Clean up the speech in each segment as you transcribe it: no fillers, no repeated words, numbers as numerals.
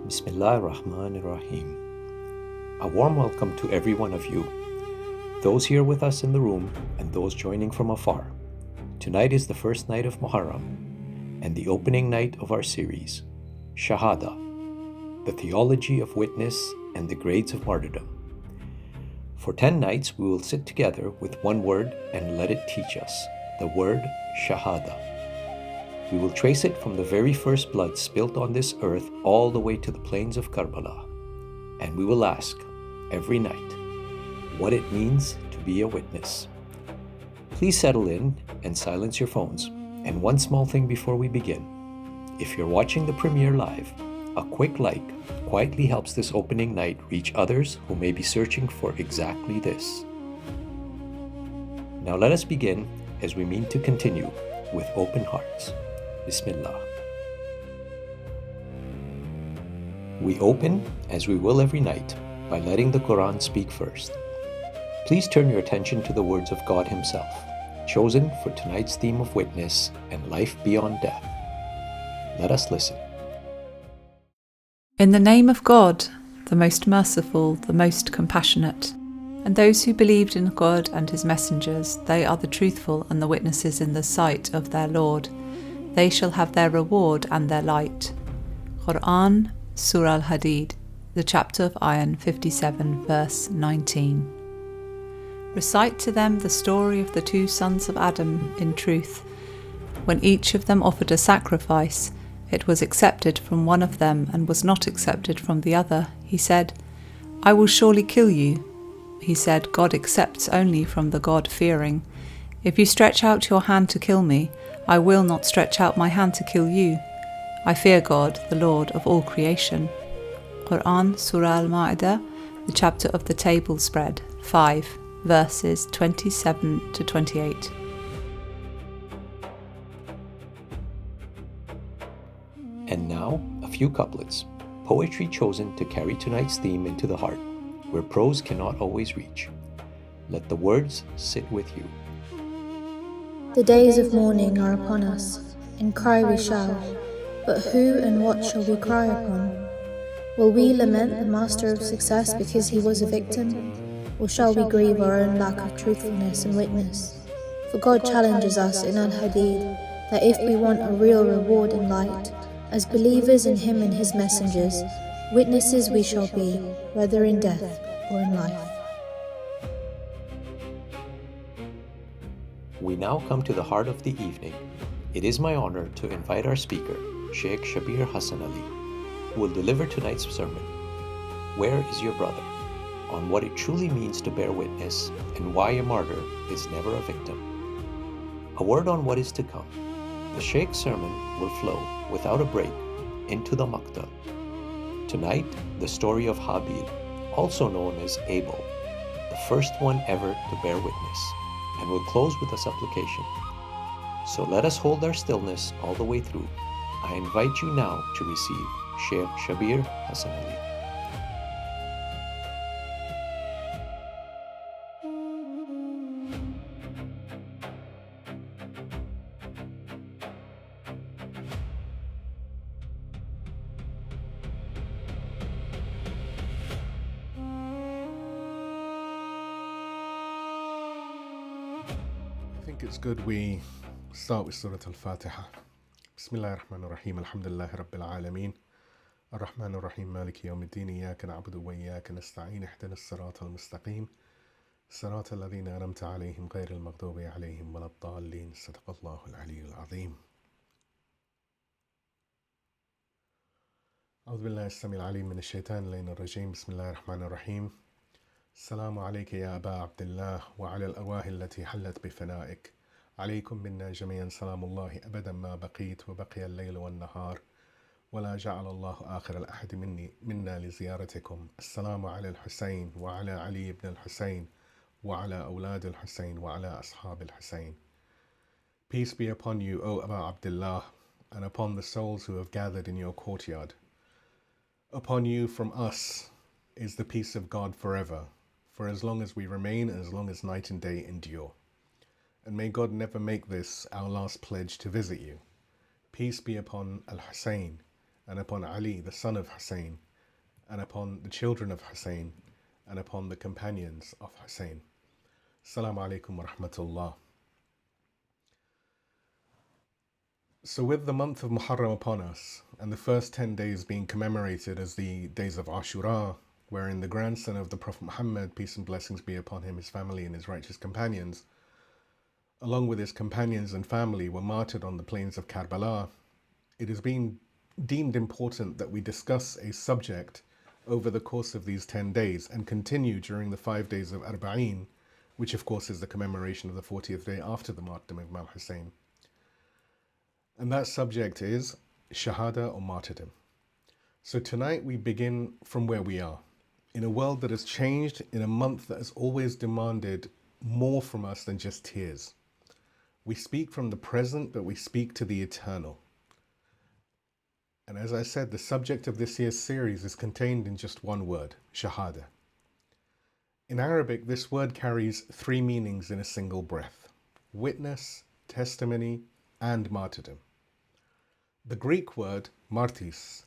Bismillah ar-Rahman ar-Rahim. A warm welcome to every one of you, those here with us in the room and those joining from afar. Tonight is the first night of Muharram and the opening night of our series, Shahada, the Theology of Witness and the Grades of Martyrdom. For 10 nights we will sit together with one word and let it teach us, the word Shahada. We will trace it from the very first blood spilt on this earth all the way to the plains of Karbala. And we will ask, every night, what it means to be a witness. Please settle in and silence your phones. And one small thing before we begin. If you're watching the premiere live, a quick like quietly helps this opening night reach others who may be searching for exactly this. Now let us begin as we mean to continue with open hearts. Bismillah. We open, as we will every night, by letting the Quran speak first. Please turn your attention to the words of God Himself, chosen for tonight's theme of witness and life beyond death. Let us listen. In the name of God, the most merciful, the most compassionate, and those who believed in God and His messengers, they are the truthful and the witnesses in the sight of their Lord. They shall have their reward and their light. Quran, Surah al-Hadid, the chapter of Ayan 57, verse 19. Recite to them the story of the two sons of Adam in truth. When each of them offered a sacrifice, it was accepted from one of them and was not accepted from the other. He said, I will surely kill you. He said, God accepts only from the God-fearing. If you stretch out your hand to kill me, I will not stretch out my hand to kill you. I fear God, the Lord of all creation. Quran, Surah al-Ma'idah, the chapter of the table spread, 5, verses 27 to 28. And now, a few couplets, poetry chosen to carry tonight's theme into the heart, where prose cannot always reach. Let the words sit with you. The days of mourning are upon us, and cry we shall, but who and what shall we cry upon? Will we lament the master of success because he was a victim? Or shall we grieve our own lack of truthfulness and witness? For God challenges us in al-Hadid that if we want a real reward in light, as believers in Him and His messengers, witnesses we shall be, whether in death or in life. We now come to the heart of the evening. It is my honor to invite our speaker, Shaykh Shabbir Hassanally, who will deliver tonight's sermon. Where is your brother? On what it truly means to bear witness and why a martyr is never a victim. A word on what is to come. The Shaykh's sermon will flow without a break into the Maqtal. Tonight, the story of Habil, also known as Abel, the first one ever to bear witness, and will close with a supplication. So let us hold our stillness all the way through. I invite you now to receive Shaykh Shabbir Hassanally. I think it's good we start with Surah Al-Fatiha. Bismillah ar-Rahman ar-Rahim, alhamdulillah rabbil alameen. Ar-Rahman ar-Rahim, maliki yawmiddin, iyaka na'budu wa iyaka nasta'in, ihdina as-sirata al-mustaqim, sirata alladhina an'amta alayhim, ghayri al-maghdubi alayhim, wa lad-dallin, sadaqallahu al-aliyyul azim. أعوذ بالله السميع العليم من الشيطان اللعين الرجيم. بسم الله الرحمن الرحيم. السلام عليك يا أبا عبد الله وعلى الأواهي التي حلت بفنائك. عليكم منا جميعا سلام الله أبدا ما بقيت وبقي الليل والنهار ولا جعل الله آخر الأحد منا لزيارتكم. السلام على الحسين وعلى علي بن الحسين وعلى أولاد الحسين وعلى أصحاب الحسين. Peace be upon you, O Aba Abdullah, and upon the souls who have gathered in your courtyard. Upon you from us is the peace of God forever, for as long as we remain and as long as night and day endure. And may God never make this our last pledge to visit you. Peace be upon al-Husayn and upon Ali, the son of Husayn, and upon the children of Husayn, and upon the companions of Husayn. Assalamu alaikum wa rahmatullah. So with the month of Muharram upon us, and the first 10 days being commemorated as the days of Ashura, wherein the grandson of the Prophet Muhammad, peace and blessings be upon him, his family and his righteous companions, along with his companions and family, were martyred on the plains of Karbala, it has been deemed important that we discuss a subject over the course of these 10 days and continue during the 5 days of Arba'een, which of course is the commemoration of the 40th day after the martyrdom of Imam Hussein. And that subject is Shahada or martyrdom. So tonight we begin from where we are, in a world that has changed, in a month that has always demanded more from us than just tears. We speak from the present, but we speak to the eternal. And as I said, the subject of this year's series is contained in just one word, Shahada. In Arabic, this word carries 3 meanings in a single breath: witness, testimony, and martyrdom. The Greek word martis,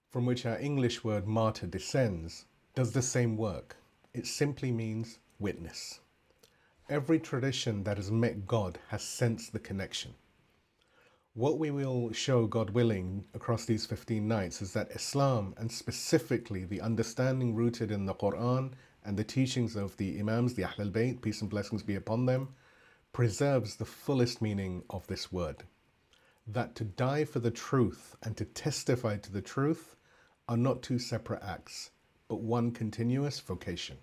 from which our English word martyr descends, does the same work. It simply means witness. Every tradition that has met God has sensed the connection. What we will show, God willing, across these 15 nights is that Islam, and specifically the understanding rooted in the Quran and the teachings of the Imams, the Ahl al-Bayt, peace and blessings be upon them, preserves the fullest meaning of this word. That to die for the truth and to testify to the truth are not 2 separate acts, but one continuous vocation.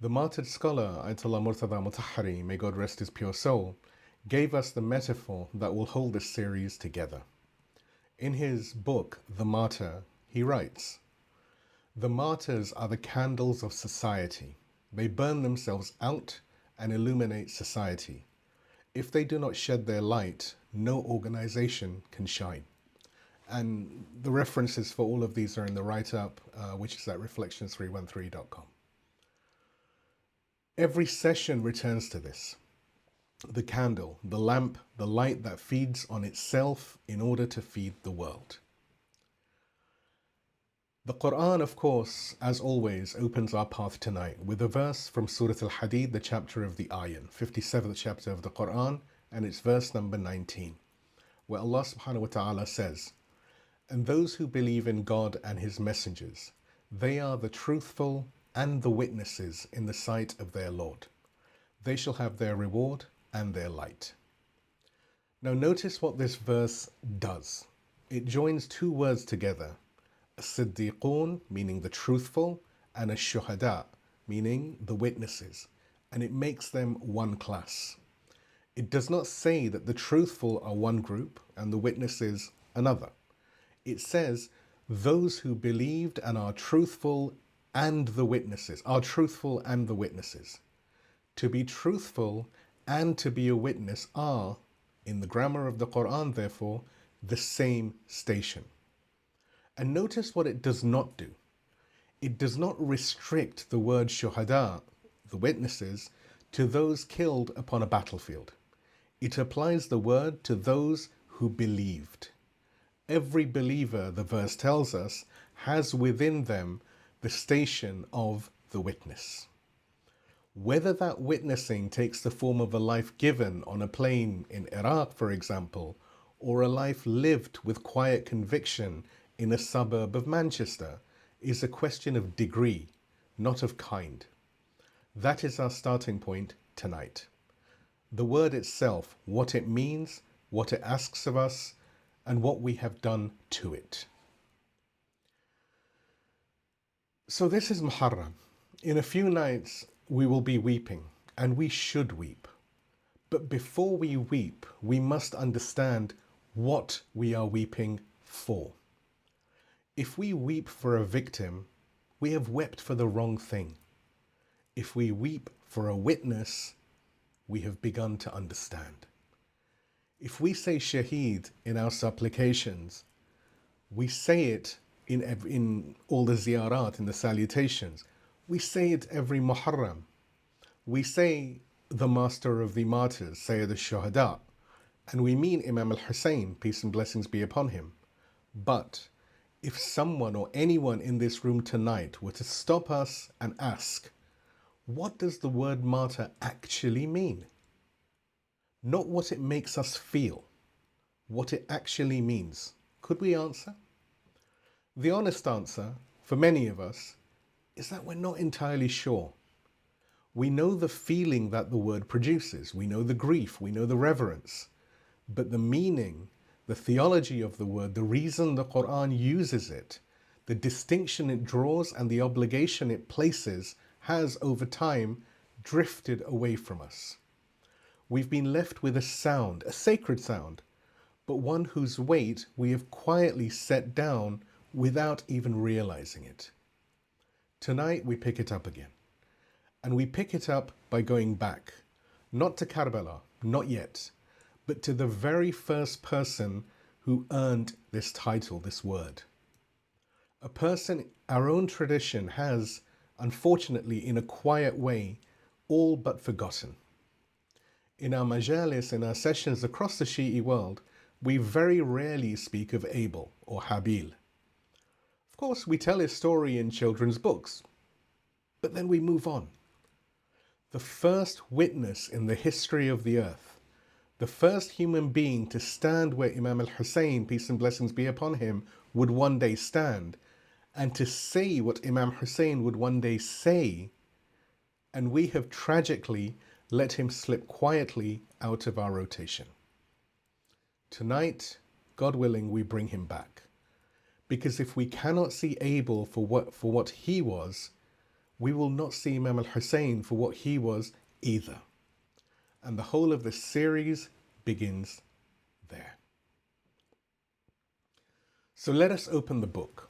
The martyred scholar, Ayatollah Murtada Mutahhari, may God rest his pure soul, gave us the metaphor that will hold this series together. In his book, The Martyr, he writes, "The martyrs are the candles of society. They burn themselves out and illuminate society. If they do not shed their light, no organization can shine." And the references for all of these are in the write-up, which is at reflections313.com. Every session returns to this. The candle, the lamp, the light that feeds on itself in order to feed the world. The Quran, of course, as always, opens our path tonight with a verse from Surah al-Hadid, the chapter of the Ayan, 57th chapter of the Quran, and it's verse number 19, where Allah subhanahu wa ta'ala says, "And those who believe in God and His messengers, they are the truthful and the witnesses in the sight of their Lord. They shall have their reward and their light." Now notice what this verse does. It joins 2 words together, as-siddiqun, meaning the truthful, and ash-shuhada, meaning the witnesses, and it makes them one class. It does not say that the truthful are one group and the witnesses another. It says those who believed and are truthful and the witnesses, are truthful and the witnesses. To be truthful and to be a witness are, in the grammar of the Quran, therefore, the same station. And notice what it does not do. It does not restrict the word shuhada, the witnesses, to those killed upon a battlefield. It applies the word to those who believed. Every believer, the verse tells us, has within them the station of the witness. Whether that witnessing takes the form of a life given on a plain in Iraq, for example, or a life lived with quiet conviction in a suburb of Manchester, is a question of degree, not of kind. That is our starting point tonight. The word itself, what it means, what it asks of us, and what we have done to it. So this is Muharram. In a few nights, we will be weeping, and we should weep. But before we weep, we must understand what we are weeping for. If we weep for a victim, we have wept for the wrong thing. If we weep for a witness, we have begun to understand. If we say Shaheed in our supplications, we say it in all the Ziyarat, in the salutations. We say it every Muharram. We say the master of the martyrs, Sayyid al-Shuhada, and we mean Imam al-Husayn, peace and blessings be upon him. But if someone or anyone in this room tonight were to stop us and ask, what does the word martyr actually mean? Not what it makes us feel, what it actually means. Could we answer? The honest answer, for many of us, is that we're not entirely sure. We know the feeling that the word produces. We know the grief. We know the reverence. But the meaning, the theology of the word, the reason the Quran uses it, the distinction it draws and the obligation it places has over time drifted away from us. We've been left with a sound, a sacred sound, but one whose weight we have quietly set down without even realizing it. Tonight we pick it up again. And we pick it up by going back, not to Karbala, not yet, but to the very first person who earned this title, this word. A person our own tradition has, unfortunately, in a quiet way, all but forgotten. In our majalis, in our sessions across the Shi'i world, we very rarely speak of Abel or Habil. Of course, we tell his story in children's books, but then we move on. The first witness in the history of the earth, the first human being to stand where Imam al-Husayn, peace and blessings be upon him, would one day stand, and to say what Imam Hussein would one day say, and we have tragically let him slip quietly out of our rotation. Tonight, God willing, we bring him back. Because if we cannot see Abel for what he was, we will not see Imam al-Hussein for what he was either. And the whole of the series begins there. So let us open the book.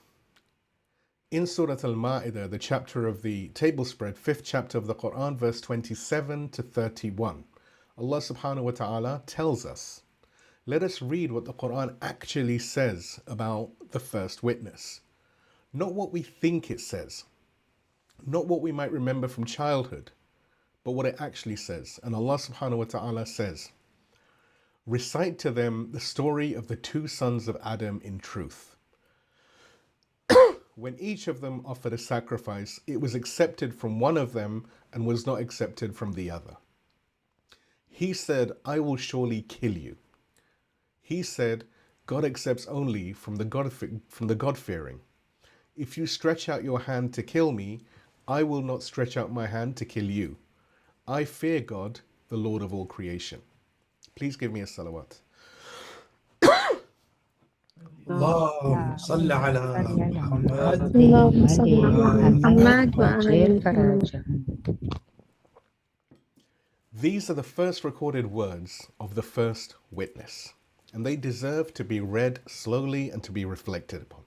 In Surah Al-Ma'idah, the chapter of the table spread, 5th chapter of the Quran, verse 27 to 31, Allah subhanahu wa ta'ala tells us, let us read what the Quran actually says about the first witness. Not what we think it says, not what we might remember from childhood, but what it actually says. And Allah subhanahu wa ta'ala says, recite to them the story of the two sons of Adam in truth. When each of them offered a sacrifice, it was accepted from one of them and was not accepted from the other. He said, I will surely kill you. He said, God accepts only from the God-fearing. If you stretch out your hand to kill me, I will not stretch out my hand to kill you. I fear God, the Lord of all creation. Please give me a salawat. اللهم صل على محمد اللهم صل على محمد وآل وآل محمد. These are the first recorded words of the first witness, and they deserve to be read slowly and to be reflected upon.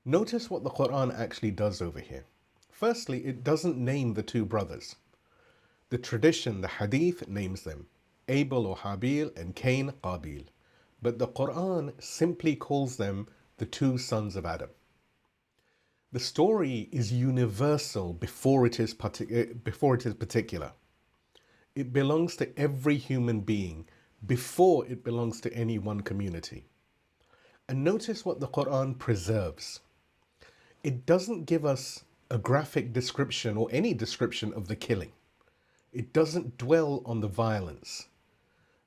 Notice what the Quran actually does over here. Firstly, it doesn't name the two brothers. The tradition, the hadith, names them Abel or Habil and Cain, Qabil. But the Quran simply calls them the two sons of Adam. The story is universal before it is particular. It belongs to every human being before it belongs to any one community. And notice what the Quran preserves. It doesn't give us a graphic description or any description of the killing. It doesn't dwell on the violence,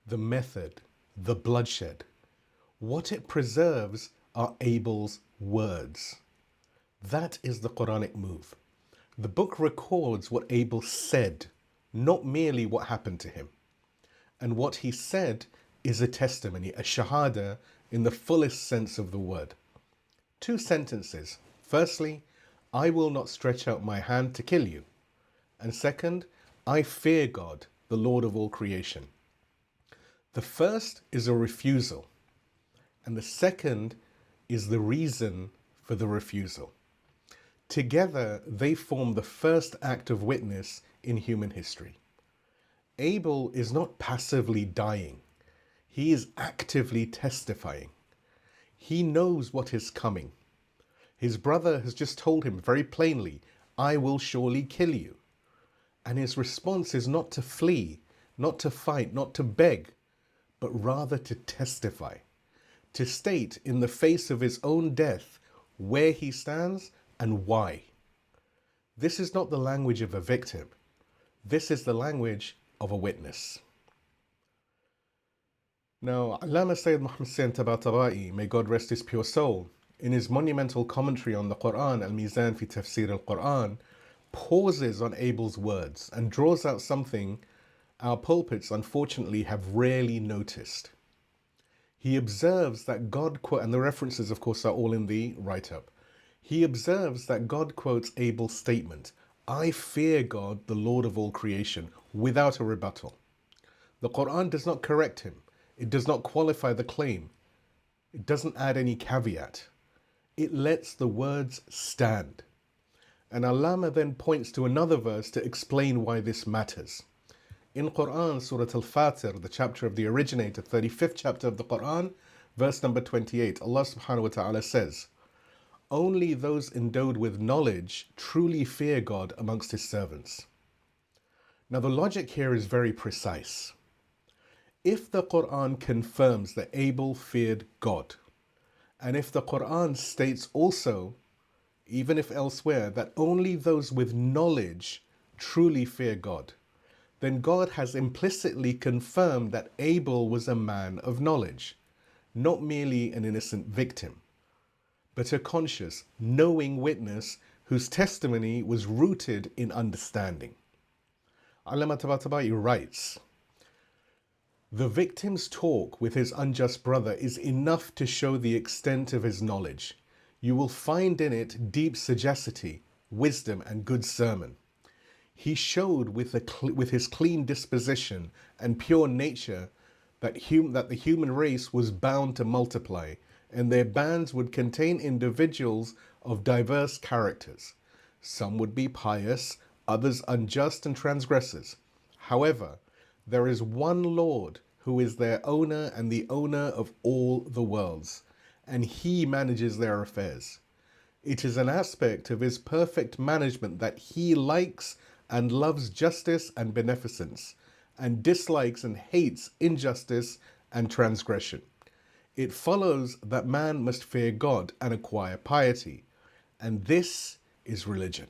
the method, the bloodshed. What it preserves are Abel's words. That is the Quranic move. The book records what Abel said, not merely what happened to him. And what he said is a testimony, a Shahada in the fullest sense of the word. Two sentences. Firstly, I will not stretch out my hand to kill you. And second, I fear God, the Lord of all creation. The first is a refusal, and the second is the reason for the refusal. Together, they form the first act of witness in human history. Abel is not passively dying. He is actively testifying. He knows what is coming. His brother has just told him very plainly, I will surely kill you. And his response is not to flee, not to fight, not to beg, but rather to testify. to state in the face of his own death where he stands and why. This is not the language of a victim. This is the language of a witness. Now, Allama Sayyid Muhammad Hussain Tabatabai, may God rest his pure soul, in his monumental commentary on the Quran, Al-Mizan fi Tafsir al-Quran, pauses on Abel's words and draws out something our pulpits unfortunately have rarely noticed. He observes that God, and the references of course are all in the write-up, he observes that God quotes Abel's statement, "I fear God, the Lord of all creation," without a rebuttal. The Quran does not correct him. It does not qualify the claim. It doesn't add any caveat. It lets the words stand. And Allama then points to another verse to explain why this matters. In Quran, Surah Al-Fatir, the chapter of the originator, 35th chapter of the Quran, verse number 28, Allah subhanahu wa ta'ala says, "Only those endowed with knowledge truly fear God amongst his servants." Now the logic here is very precise. If the Quran confirms that Abel feared God, and if the Quran states also, even if elsewhere, that only those with knowledge truly fear God, then God has implicitly confirmed that Abel was a man of knowledge, not merely an innocent victim, but a conscious, knowing witness whose testimony was rooted in understanding. Allama Tabatabai writes, "The victim's talk with his unjust brother is enough to show the extent of his knowledge. You will find in it deep sagacity, wisdom, and good sermon. He showed with his clean disposition and pure nature that the human race was bound to multiply, and their bands would contain individuals of diverse characters. Some would be pious, others unjust and transgressors. However, there is one Lord who is their owner and the owner of all the worlds, and he manages their affairs. It is an aspect of his perfect management that he likes and loves justice and beneficence, and dislikes and hates injustice and transgression. It follows that man must fear God and acquire piety, and this is religion."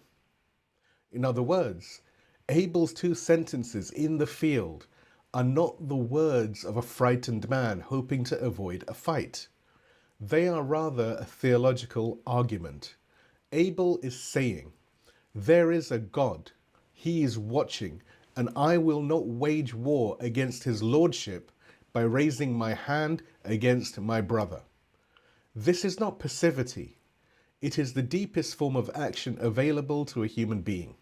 In other words, Abel's two sentences in the field are not the words of a frightened man hoping to avoid a fight. They are rather a theological argument. Abel is saying, there is a God, he is watching, and I will not wage war against his lordship by raising my hand against my brother. This is not passivity. It is the deepest form of action available to a human being.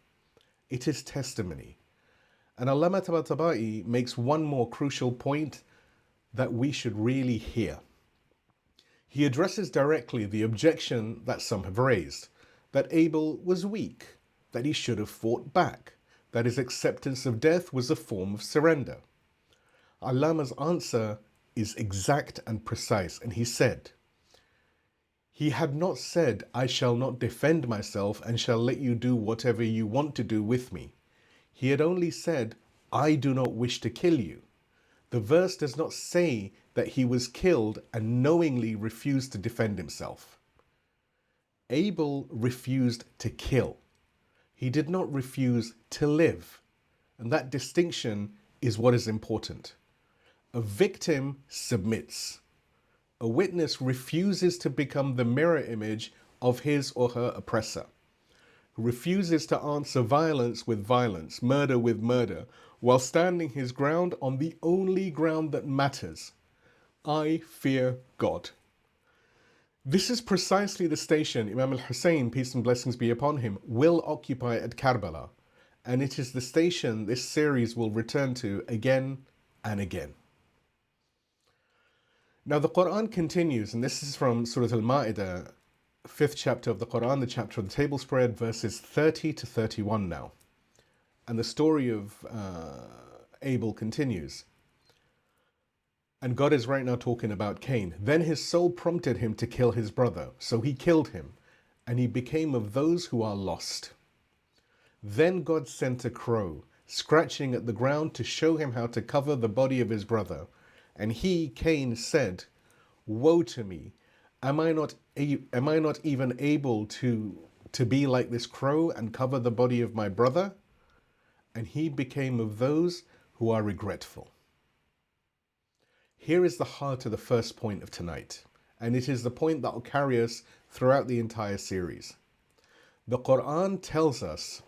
It is testimony. And Allama Tabatabai makes one more crucial point that we should really hear. He addresses directly the objection that some have raised, that Abel was weak, that he should have fought back, that his acceptance of death was a form of surrender. Allama's answer is exact and precise, and he said, "He had not said, 'I shall not defend myself and shall let you do whatever you want to do with me.' He had only said, 'I do not wish to kill you.' The verse does not say that he was killed and knowingly refused to defend himself. Abel refused to kill. He did not refuse to live. And that distinction is what is important. A victim submits. A witness refuses to become the mirror image of his or her oppressor, who refuses to answer violence with violence, murder with murder, while standing his ground on the only ground that matters. I fear God." This is precisely the station Imam al-Hussain, peace and blessings be upon him, will occupy at Karbala, and it is the station this series will return to again and again. Now the Quran continues, and this is from Surah Al-Ma'idah, 5th chapter of the Quran, the chapter of the table spread, verses 30 to 31 now. And the story of Abel continues. And God is right now talking about Cain. "Then his soul prompted him to kill his brother, so he killed him, and he became of those who are lost. Then God sent a crow, scratching at the ground to show him how to cover the body of his brother. And he, Cain, said, Woe to me! Am I not even able to be like this crow and cover the body of my brother? And he became of those who are regretful. Here is the heart of the first point of tonight, and it is the point that will carry us throughout the entire series. The Quran tells us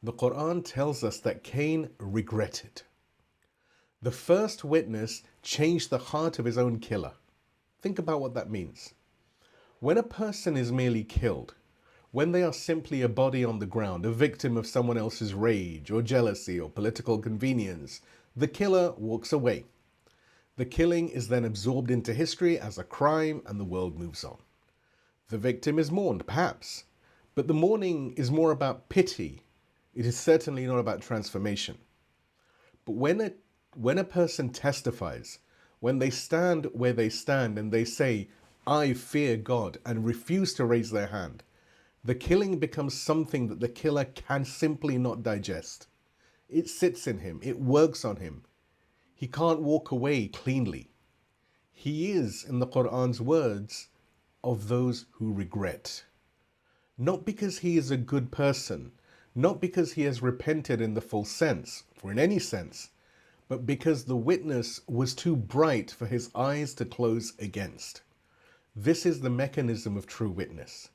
that Cain regretted. The first witness changed the heart of his own killer. Think about what that means. When a person is merely killed, when they are simply a body on the ground, a victim of someone else's rage or jealousy or political convenience, the killer walks away. The killing is then absorbed into history as a crime and the world moves on. The victim is mourned, perhaps, but the mourning is more about pity. It is certainly not about transformation. But when a person testifies, when they stand where they stand and they say, I fear God, and refuse to raise their hand, the killing becomes something that the killer can simply not digest. It sits in him, it works on him. He can't walk away cleanly. He is, in the Quran's words, of those who regret. Not because he is a good person, not because he has repented in the full sense, or in any sense, but because the witness was too bright for his eyes to close against. This is the mechanism of true witness.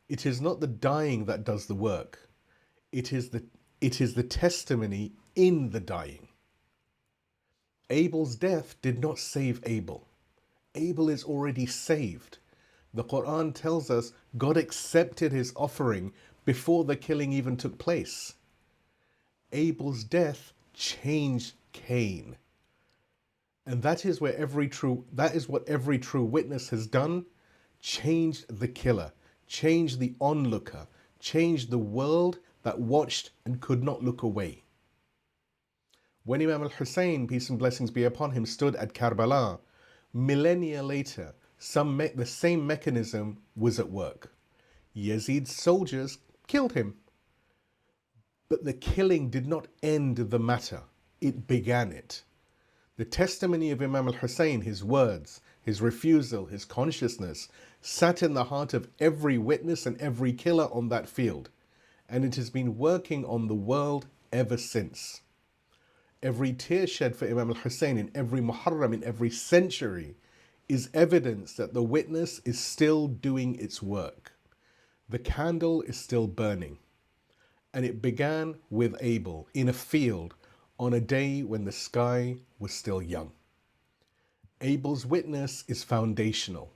It is not the dying that does the work. It is the testimony in the dying. Abel's death did not save Abel. Abel is already saved. The Quran tells us God accepted his offering before the killing even took place. Abel's death changed Cain. And that is what every true witness has done. Changed the killer, changed the onlooker, changed the world that watched and could not look away. When Imam al-Husayn, peace and blessings be upon him, stood at Karbala, millennia later, the same mechanism was at work. Yazid's soldiers killed him. But the killing did not end the matter. It began it. The testimony of Imam al-Husayn, his words, his refusal, his consciousness, sat in the heart of every witness and every killer on that field. And it has been working on the world ever since. Every tear shed for Imam al-Husayn in every Muharram, in every century, is evidence that the witness is still doing its work. The candle is still burning. And it began with Abel in a field on a day when the sky was still young. Abel's witness is foundational,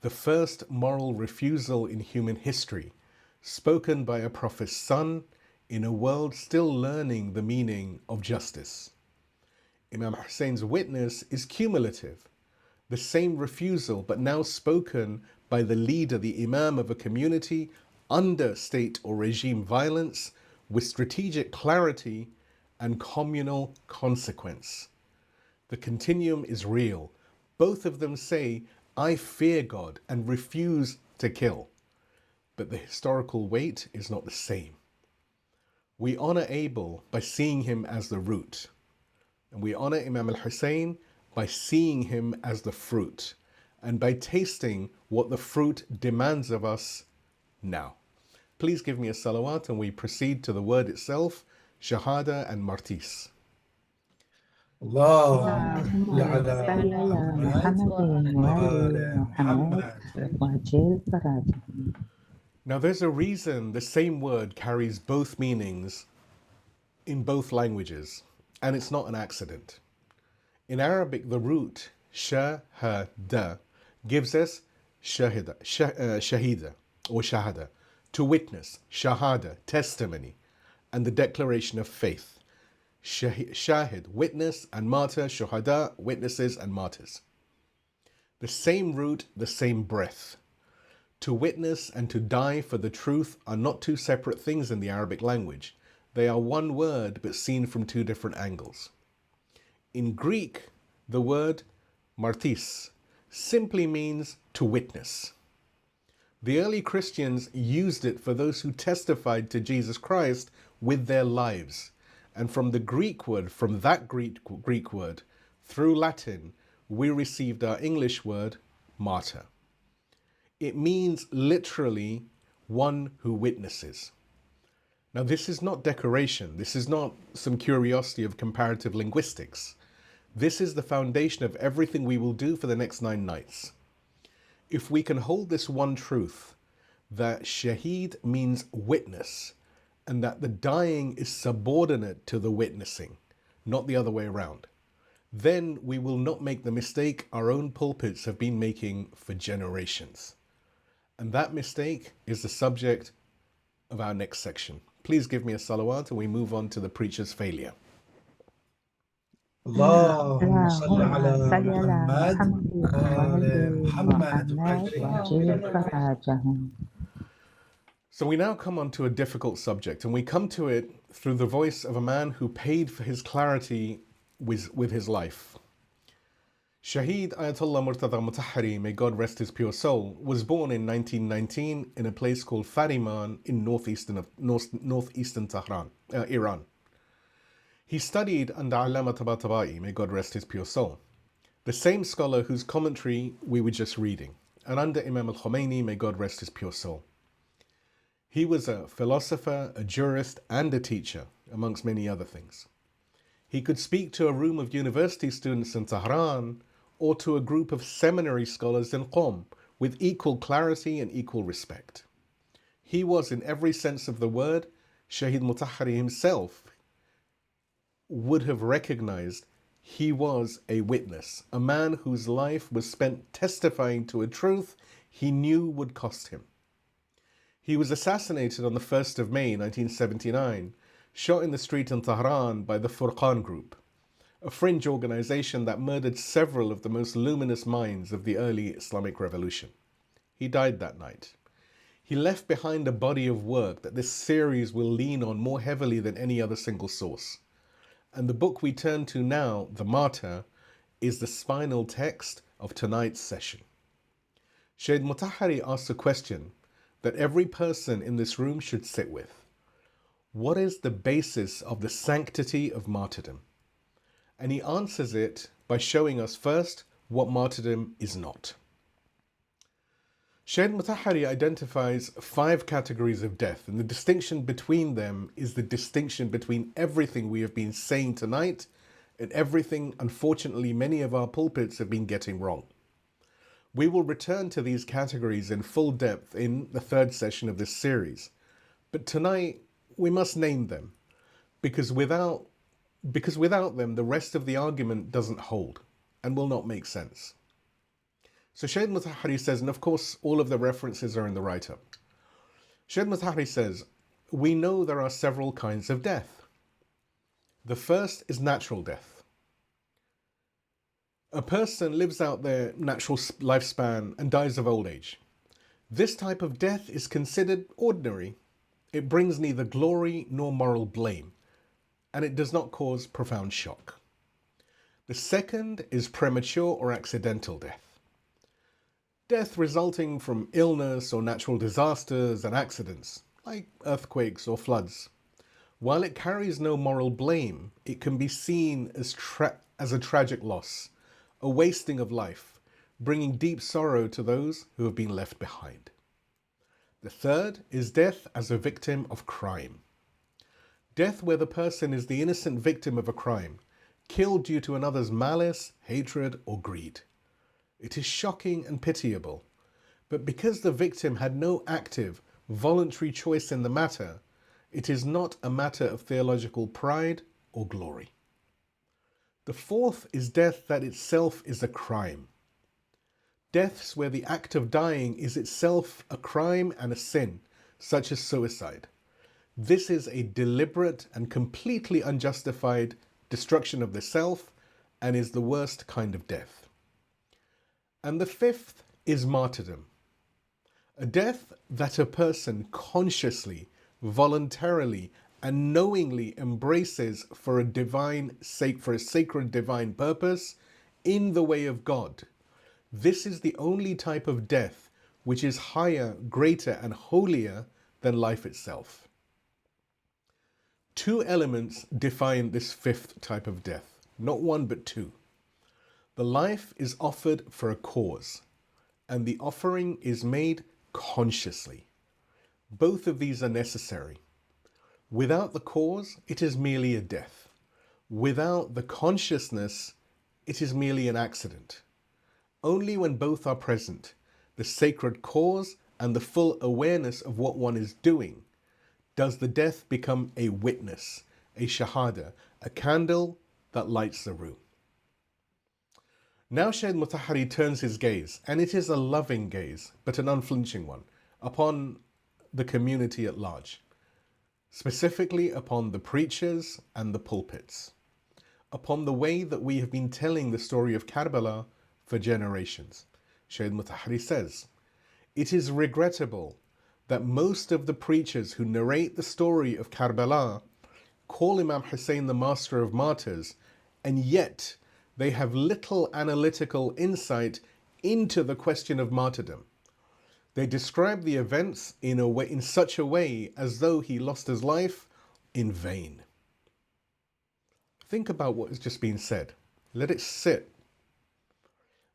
the first moral refusal in human history, spoken by a prophet's son in a world still learning the meaning of justice. Imam Husayn's witness is cumulative, the same refusal, but now spoken by the leader, the imam of a community under state or regime violence, with strategic clarity and communal consequence. The continuum is real. Both of them say, I fear God and refuse to kill. But the historical weight is not the same. We honor Abel by seeing him as the root. And we honor Imam al-Husayn by seeing him as the fruit and by tasting what the fruit demands of us now. Please give me a salawat and we proceed to the word itself, Shahada and Martis. اللهم اللهم صل على صل على محمد وآل محمد وعجل فرجهم. Now there's a reason the same word carries both meanings in both languages, and it's not an accident. In Arabic, the root shahada gives us shahida or shahada, to witness, shahada, testimony, and the declaration of faith. Shahid, witness, and martyr, shuhada, witnesses and martyrs. The same root, the same breath. To witness and to die for the truth are not two separate things in the Arabic language. They are one word but seen from two different angles. In Greek, the word martis simply means to witness. The early Christians used it for those who testified to Jesus Christ with their lives. And from that Greek word, through Latin, we received our English word martyr. It means literally one who witnesses. Now, this is not decoration. This is not some curiosity of comparative linguistics. This is the foundation of everything we will do for the next 9 nights. If we can hold this one truth, that shaheed means witness, and that the dying is subordinate to the witnessing, not the other way around, then we will not make the mistake our own pulpits have been making for generations. And that mistake is the subject of our next section. Please give me a salawat and we move on to the preacher's failure. اللهم صل على صل على محمد محمد وآل وآل محمد محمد وعجل فرجهم. So we now come on to a difficult subject, and we come to it through the voice of a man who paid for his clarity with his life. Shaheed Ayatollah Murtada Mutahhari, may God rest his pure soul, was born in 1919 in a place called Fariman in northeastern Tehran, Iran. He studied under Allama Tabatabai, may God rest his pure soul, the same scholar whose commentary we were just reading, and under Imam al-Khomeini, may God rest his pure soul. He was a philosopher, a jurist, and a teacher, amongst many other things. He could speak to a room of university students in Tehran or to a group of seminary scholars in Qom with equal clarity and equal respect. He was, in every sense of the word, Shaheed Mutahhari himself would have recognized he was a witness, a man whose life was spent testifying to a truth he knew would cost him. He was assassinated on the 1st of May 1979, shot in the street in Tehran by the Furqan Group, a fringe organization that murdered several of the most luminous minds of the early Islamic revolution. He died that night. He left behind a body of work that this series will lean on more heavily than any other single source. And the book we turn to now, The Martyr, is the spinal text of tonight's session. Shaheed Mutahhari asks a question that every person in this room should sit with. What is the basis of the sanctity of martyrdom? And he answers it by showing us first what martyrdom is not. Shaheed Mutahhari identifies 5 categories of death, and the distinction between them is the distinction between everything we have been saying tonight and everything, unfortunately, many of our pulpits have been getting wrong. We will return to these categories in full depth in the 3rd session of this series, but tonight we must name them, because without them, the rest of the argument doesn't hold and will not make sense. So Shaheed Mutahhari says, and of course all of the references are in the write-up. Shaheed Mutahhari says, we know there are several kinds of death. The first is natural death. A person lives out their natural lifespan and dies of old age. This type of death is considered ordinary. It brings neither glory nor moral blame, and it does not cause profound shock. The second is premature or accidental death. Death resulting from illness or natural disasters and accidents, like earthquakes or floods. While it carries no moral blame, it can be seen as a tragic loss, a wasting of life, bringing deep sorrow to those who have been left behind. The third is death as a victim of crime. Death where the person is the innocent victim of a crime, killed due to another's malice, hatred, or greed. It is shocking and pitiable, but because the victim had no active, voluntary choice in the matter, it is not a matter of theological pride or glory. The fourth is death that itself is a crime. Deaths where the act of dying is itself a crime and a sin, such as suicide. This is a deliberate and completely unjustified destruction of the self and is the worst kind of death. And the fifth is martyrdom, a death that a person consciously, voluntarily, and knowingly embraces for a sacred divine purpose in the way of God. This is the only type of death which is higher, greater, and holier than life itself. 2 elements define this 5th type of death, not 1 but 2. The life is offered for a cause, and the offering is made consciously. Both of these are necessary. Without the cause, it is merely a death. Without the consciousness, it is merely an accident. Only when both are present, the sacred cause and the full awareness of what one is doing, does the death become a witness, a shahada, a candle that lights the room. Now Shaykh Mutahari turns his gaze, and it is a loving gaze, but an unflinching one, upon the community at large, specifically upon the preachers and the pulpits, upon the way that we have been telling the story of Karbala for generations. Shaykh Mutahari says, "It is regrettable that most of the preachers who narrate the story of Karbala call Imam Hussein the master of martyrs, and yet they have little analytical insight into the question of martyrdom. They describe the events in such a way as though he lost his life in vain." Think about what has just been said. Let it sit.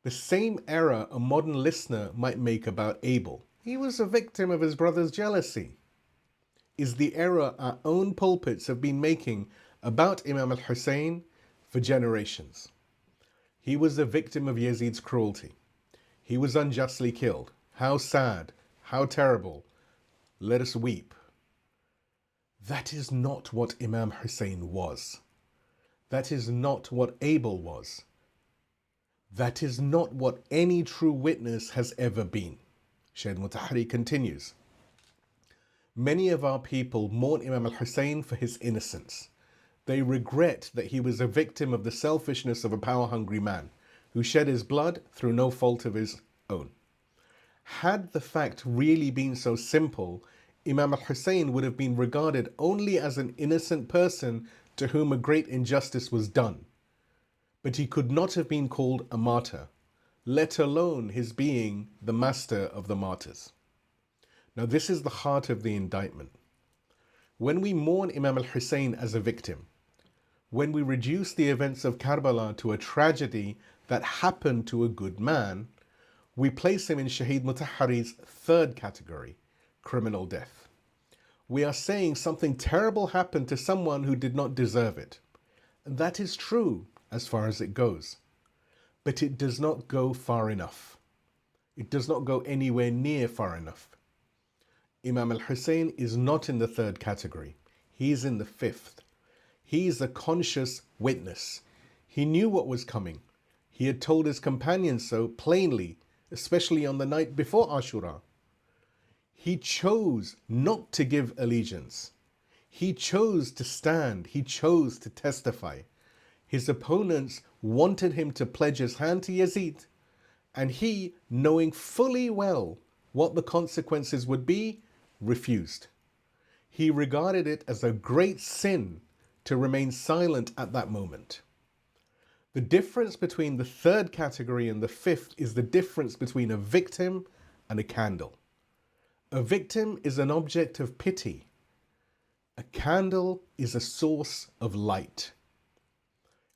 The same error a modern listener might make about Abel. He was a victim of his brother's jealousy. Is the error our own pulpits have been making about Imam al-Hussein for generations. He was a victim of Yazid's cruelty. He was unjustly killed. How sad, how terrible. Let us weep. That is not what Imam Hussein was. That is not what Abel was. That is not what any true witness has ever been. Shaykh Mutahari continues, "Many of our people mourn Imam al-Hussein for his innocence. They regret that he was a victim of the selfishness of a power-hungry man who shed his blood through no fault of his own. Had the fact really been so simple, Imam al-Hussein would have been regarded only as an innocent person to whom a great injustice was done. But he could not have been called a martyr, let alone his being the master of the martyrs." Now this is the heart of the indictment. When we mourn Imam al-Hussein as a victim, when we reduce the events of Karbala to a tragedy that happened to a good man, we place him in Shaykh Mutahari's third category, criminal death. We are saying something terrible happened to someone who did not deserve it. And that is true as far as it goes. But it does not go far enough. It does not go anywhere near far enough. Imam al-Hussein is not in the third category. He is in the fifth. He is a conscious witness. He knew what was coming. He had told his companions so plainly, especially on the night before Ashura. He chose not to give allegiance. He chose to stand. He chose to testify. His opponents wanted him to pledge his hand to Yazid, and he, knowing fully well what the consequences would be, refused. He regarded it as a great sin to remain silent at that moment. The difference between the third category and the fifth is the difference between a victim and a candle. A victim is an object of pity. A candle is a source of light.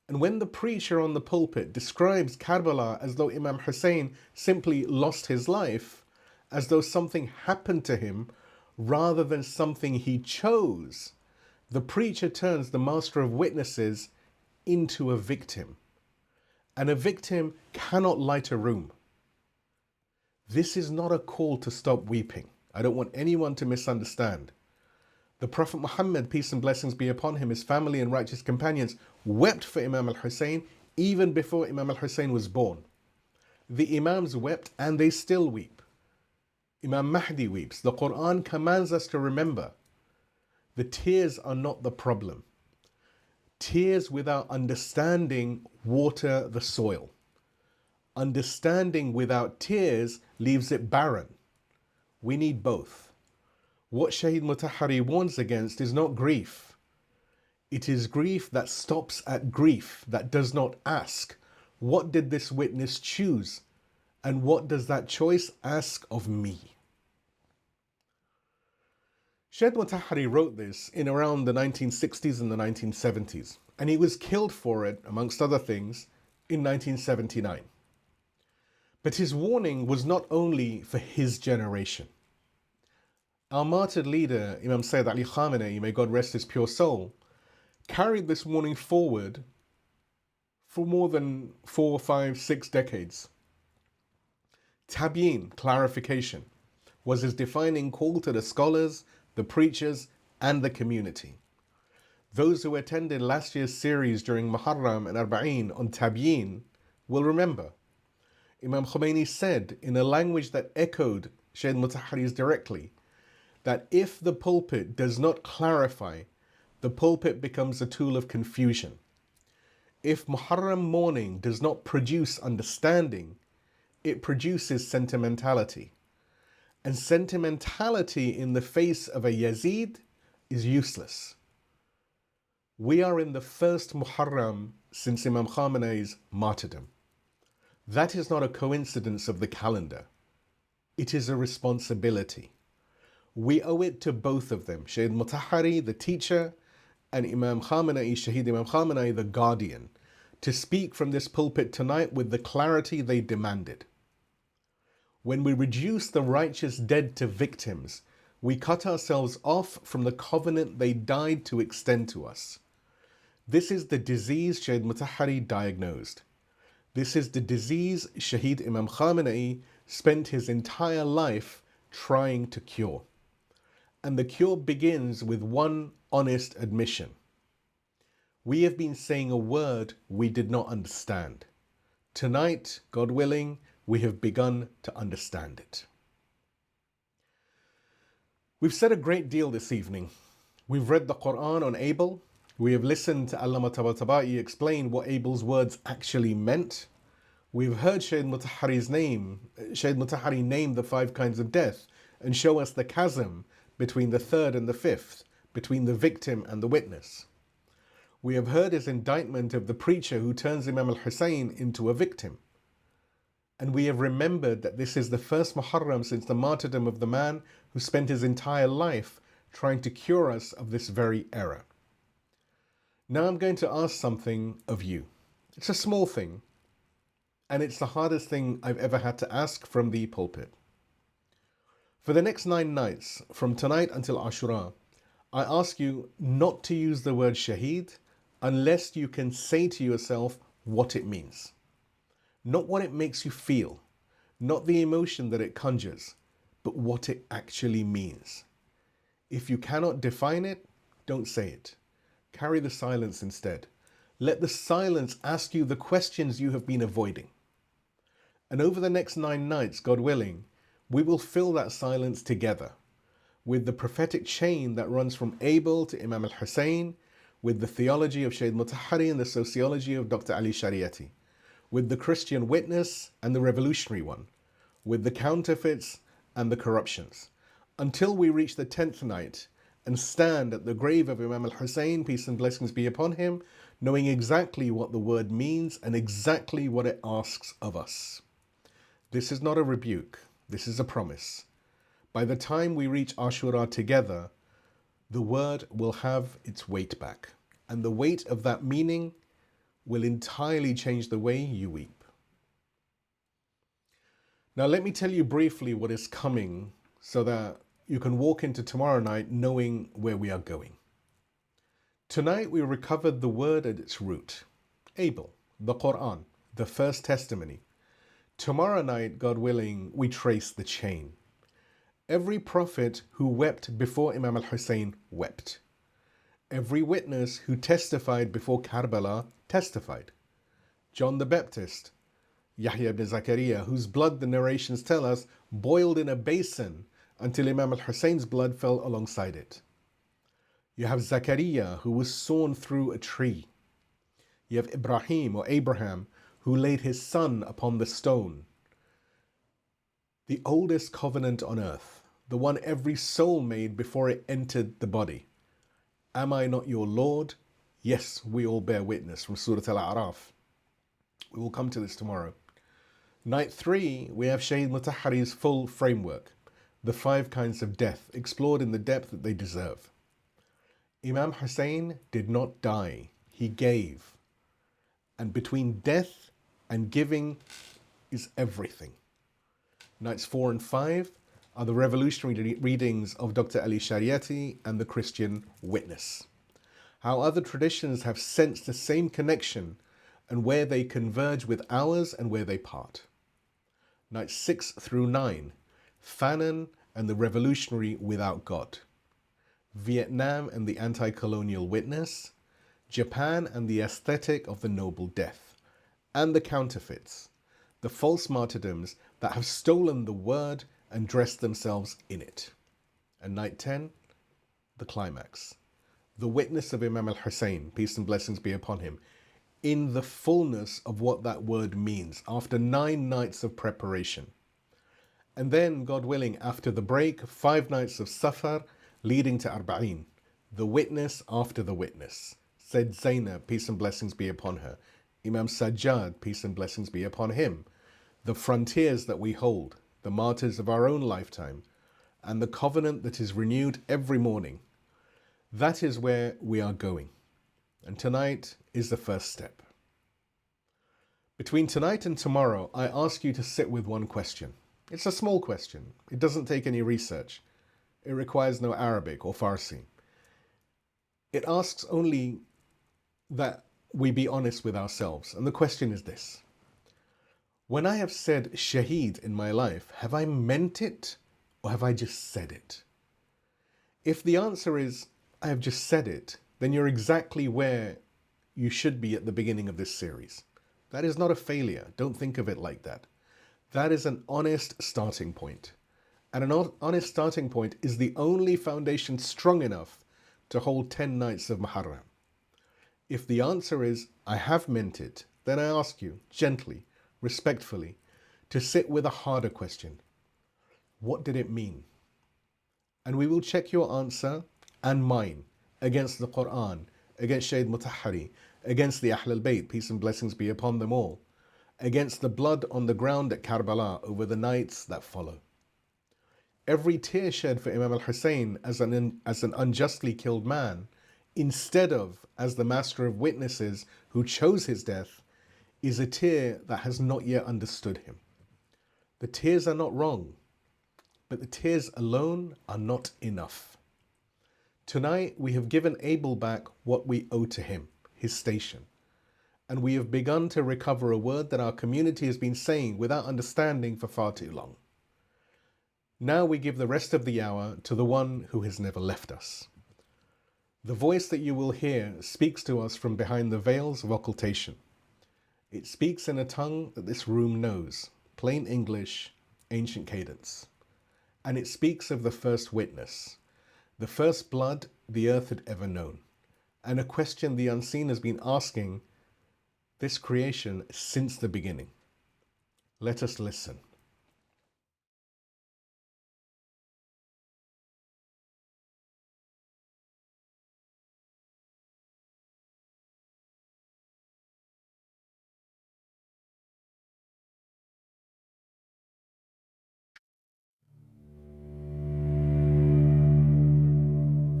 And when the preacher on the pulpit describes Karbala as though Imam Hussein simply lost his life, as though something happened to him rather than something he chose, the preacher turns the master of witnesses into a victim. And a victim cannot light a room. This is not a call to stop weeping. I don't want anyone to misunderstand. The Prophet Muhammad, peace and blessings be upon him, his family and righteous companions, wept for Imam al-Hussein even before Imam al-Hussein was born. The Imams wept and they still weep. Imam Mahdi weeps. The Quran commands us to remember, the tears are not the problem. Tears without understanding water the soil. Understanding without tears leaves it barren. We need both. What Shaykh Mutahari warns against is not grief. It is grief that stops at grief, that does not ask, what did this witness choose? And what does that choice ask of me? Shaykh Mutahari wrote this in around the 1960s and the 1970s, and he was killed for it, amongst other things, in 1979. But his warning was not only for his generation. Our martyred leader, Imam Sayyid Ali Khamenei, may God rest his pure soul, carried this warning forward for more than 4, 5, 6 decades. Tabyin, clarification, was his defining call to the scholars, the preachers, and the community. Those who attended last year's series during Muharram and Arba'een on Tabyin will remember. Imam Khomeini said, in a language that echoed Shaykh Mutahhari's directly, that if the pulpit does not clarify, the pulpit becomes a tool of confusion. If Muharram mourning does not produce understanding, it produces sentimentality. And sentimentality in the face of a Yazid is useless. We are in the first Muharram since Imam Khamenei's martyrdom. That is not a coincidence of the calendar. It is a responsibility. We owe it to both of them, Shaykh Mutahhari, the teacher, and Imam Khamenei, Shaheed Imam Khamenei, the guardian, to speak from this pulpit tonight with the clarity they demanded. When we reduce the righteous dead to victims, we cut ourselves off from the covenant they died to extend to us. This is the disease Shaykh Mutahhari diagnosed. This is the disease Shaheed Imam Khamenei spent his entire life trying to cure. And the cure begins with one honest admission. We have been saying a word we did not understand. Tonight, God willing, we have begun to understand it. We've said a great deal this evening. We've read the Quran on Abel. We have listened to Allama Tabatabai explain what Abel's words actually meant. We've heard Shaykh Mutahhari name the 5 kinds of death and show us the chasm between the third and the fifth, between the victim and the witness. We have heard his indictment of the preacher who turns Imam al-Husayn into a victim. And we have remembered that this is the first Muharram since the martyrdom of the man who spent his entire life trying to cure us of this very error. Now I'm going to ask something of you. It's a small thing, and it's the hardest thing I've ever had to ask from the pulpit. For the next 9 nights, from tonight until Ashura, I ask you not to use the word shaheed unless you can say to yourself what it means. Not what it makes you feel, not the emotion that it conjures, but what it actually means. If you cannot define it, don't say it. Carry the silence instead. Let the silence ask you the questions you have been avoiding. And over the next 9 nights, God willing, we will fill that silence together with the prophetic chain that runs from Abel to Imam al-Husayn, with the theology of Shaykh Mutahhari and the sociology of Dr. Ali Shariati, with the Christian witness and the revolutionary one, with the counterfeits and the corruptions, until we reach the 10th night and stand at the grave of Imam al-Husayn, peace and blessings be upon him, knowing exactly what the word means and exactly what it asks of us. This is not a rebuke. This is a promise. By the time we reach Ashura together, the word will have its weight back. And the weight of that meaning will entirely change the way you weep. Now let me tell you briefly what is coming so that you can walk into tomorrow night knowing where we are going. Tonight we recovered the word at its root. Abel, the Quran, the first testimony. Tomorrow night, God willing, we trace the chain. Every prophet who wept before Imam al-Husayn wept. Every witness who testified before Karbala testified. John the Baptist, Yahya ibn Zakaria, whose blood the narrations tell us boiled in a basin until Imam al-Husayn's blood fell alongside it. You have Zakaria, who was sawn through a tree. You have Ibrahim or Abraham, who laid his son upon the stone. The oldest covenant on earth, the one every soul made before it entered the body. Am I not your Lord? Yes, we all bear witness, from Surah Al-A'raf. We will come to this tomorrow. Night 3, we have Shaykh Mutahhari's full framework, the 5 kinds of death, explored in the depth that they deserve. Imam Husayn did not die, he gave. And between death and giving is everything. Nights 4 and 5 are the revolutionary readings of Dr. Ali Shariati and the Christian Witness. How other traditions have sensed the same connection and where they converge with ours and where they part. Nights 6 through 9, Fanon and the revolutionary without God. Vietnam and the anti-colonial witness. Japan and the aesthetic of the noble death. And the counterfeits, the false martyrdoms that have stolen the word and dressed themselves in it. And night 10, the climax, the witness of Imam al-Husayn, peace and blessings be upon him, in the fullness of what that word means after 9 nights of preparation. And then, God willing, after the break, 5 nights of Safar leading to Arba'in, the witness after the witness. Said Zainab, peace and blessings be upon her. Imam Sajjad, peace and blessings be upon him. The frontiers that we hold, the martyrs of our own lifetime, and the covenant that is renewed every morning. That is where we are going. And tonight is the first step. Between tonight and tomorrow, I ask you to sit with one question. It's a small question. It doesn't take any research. It requires no Arabic or Farsi. It asks only that we be honest with ourselves. And the question is this. When I have said shaheed in my life, have I meant it or have I just said it? If the answer is, I have just said it, then you're exactly where you should be at the beginning of this series. That is not a failure. Don't think of it like that. That is an honest starting point. And an honest starting point is the only foundation strong enough to hold 10 nights of Muharram. If the answer is, I have meant it, then I ask you, gently, respectfully, to sit with a harder question. What did it mean? And we will check your answer and mine against the Quran, against Shaykh Mutahari, against the Ahl al-Bayt, peace and blessings be upon them all, against the blood on the ground at Karbala over the nights that follow. Every tear shed for Imam al-Husayn as an unjustly killed man, instead of as the master of witnesses who chose his death, is a tear that has not yet understood him. The tears are not wrong, but the tears alone are not enough. Tonight we have given Abel back what we owe to him, his station, and we have begun to recover a word that our community has been saying without understanding for far too long. Now we give the rest of the hour to the one who has never left us. The voice that you will hear speaks to us from behind the veils of occultation. It speaks in a tongue that this room knows, plain English, ancient cadence. And it speaks of the first witness, the first blood the earth had ever known, and a question the unseen has been asking this creation since the beginning. Let us listen.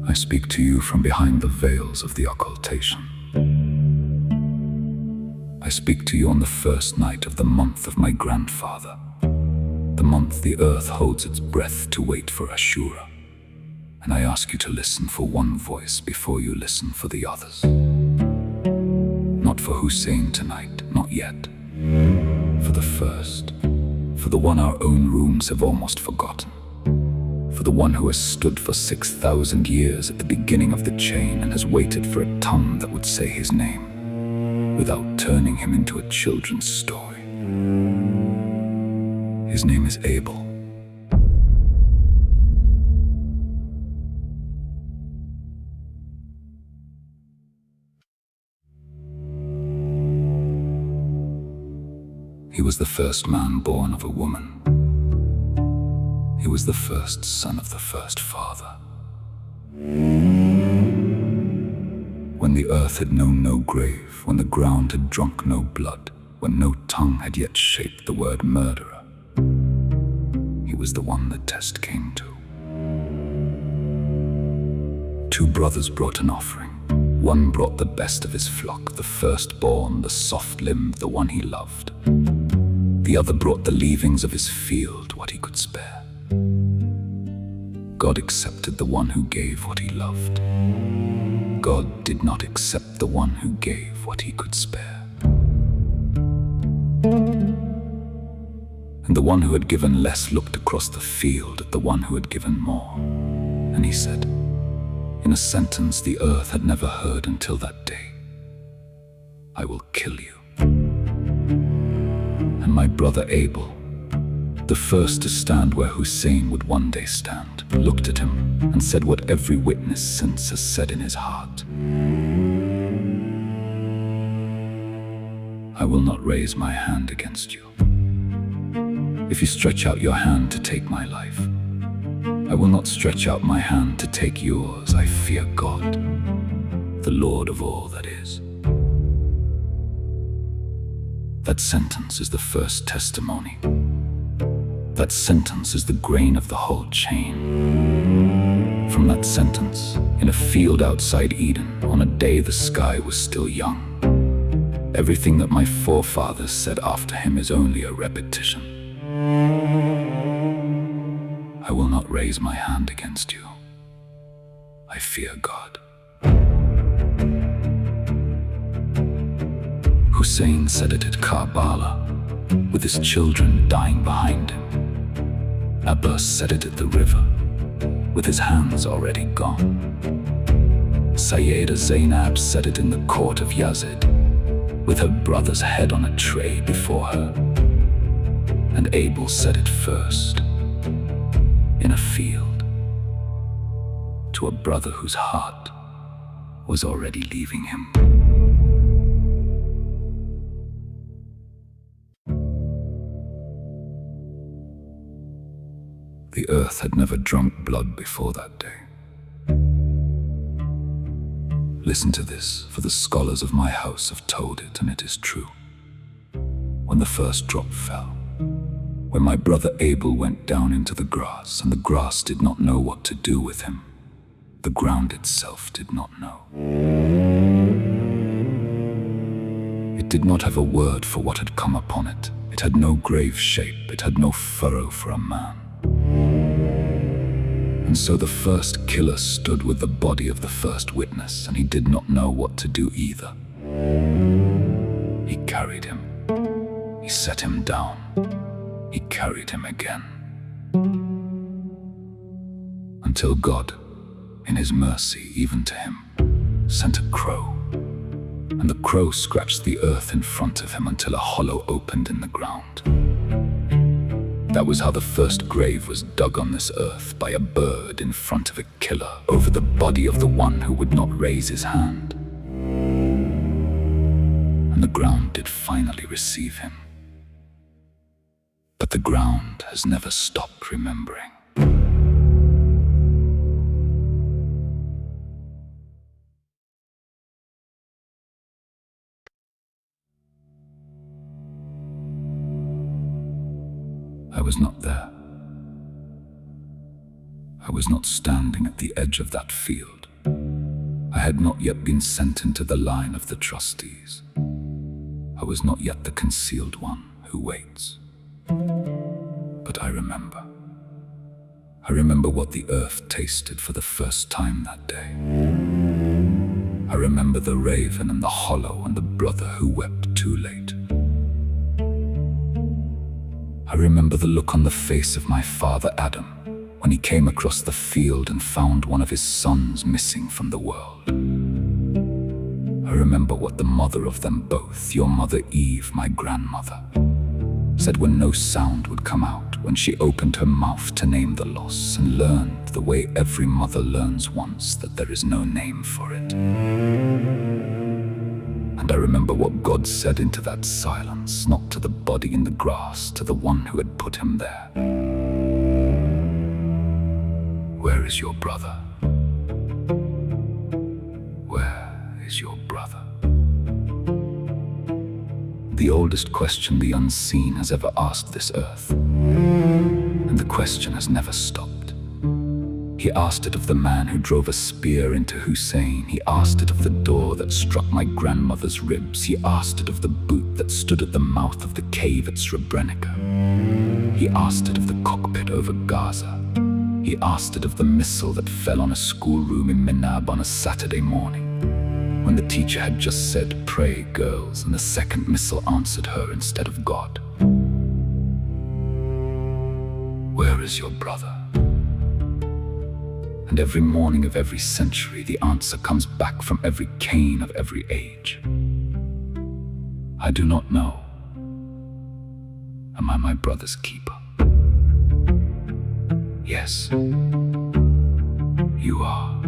I speak to you from behind the veils of the occultation. I speak to you on the first night of the month of my grandfather, the month the earth holds its breath to wait for Ashura. And I ask you to listen for one voice before you listen for the others. Not for Hussein tonight, not yet. For the first, for the one our own rooms have almost forgotten. For the one who has stood for 6,000 years at the beginning of the chain and has waited for a tongue that would say his name, without turning him into a children's story. His name is Abel. He was the first man born of a woman. He was the first son of the first father. When the earth had known no grave, when the ground had drunk no blood, when no tongue had yet shaped the word murderer, he was the one the test came to. 2 brothers brought an offering. One brought the best of his flock, the firstborn, the soft-limbed, the one he loved. The other brought the leavings of his field, what he could spare. God accepted the one who gave what he loved. God did not accept the one who gave what he could spare. And the one who had given less looked across the field at the one who had given more. And he said, in a sentence the earth had never heard until that day, I will kill you. And my brother Abel, the first to stand where Husayn would one day stand, looked at him and said what every witness since has said in his heart. I will not raise my hand against you. If you stretch out your hand to take my life, I will not stretch out my hand to take yours. I fear God, the Lord of all that is. That sentence is the first testimony. That sentence is the grain of the whole chain. From that sentence, in a field outside Eden, on a day the sky was still young, everything that my forefathers said after him is only a repetition. I will not raise my hand against you. I fear God. Husayn said it at Karbala, with his children dying behind him. Abbas said it at the river, with his hands already gone. Sayyida Zainab said it in the court of Yazid, with her brother's head on a tray before her. And Abel said it first, in a field, to a brother whose heart was already leaving him. The earth had never drunk blood before that day. Listen to this, for the scholars of my house have told it, and it is true. When the first drop fell, when my brother Abel went down into the grass, and the grass did not know what to do with him, the ground itself did not know. It did not have a word for what had come upon it. It had no grave shape, it had no furrow for a man. And so the first killer stood with the body of the first witness, and he did not know what to do either. He carried him. He set him down. He carried him again. Until God, in his mercy even to him, sent a crow. And the crow scratched the earth in front of him until a hollow opened in the ground. That was how the first grave was dug on this earth, by a bird in front of a killer over the body of the one who would not raise his hand. And the ground did finally receive him. But the ground has never stopped remembering. I was not there. I was not standing at the edge of that field. I had not yet been sent into the line of the trustees. I was not yet the concealed one who waits. But I remember. I remember what the earth tasted for the first time that day. I remember the raven and the hollow and the brother who wept too late. I remember the look on the face of my father Adam when he came across the field and found one of his sons missing from the world. I remember what the mother of them both, your mother Eve, my grandmother, said when no sound would come out, when she opened her mouth to name the loss and learned the way every mother learns once that there is no name for it. And I remember what God said into that silence, not to the body in the grass, to the one who had put him there. Where is your brother? Where is your brother? The oldest question the unseen has ever asked this earth, and the question has never stopped. He He asked it of the man who drove a spear into Husayn. He asked it of the door that struck my grandmother's ribs. He asked it of the boot that stood at the mouth of the cave at Srebrenica. He asked it of the cockpit over Gaza. He asked it of the missile that fell on a schoolroom in Menab on a Saturday morning, when the teacher had just said, "Pray, girls," and the second missile answered her instead of God. Where is your brother? And every morning of every century, the answer comes back from every Cain of every age. I do not know. Am I my brother's keeper? Yes, you are.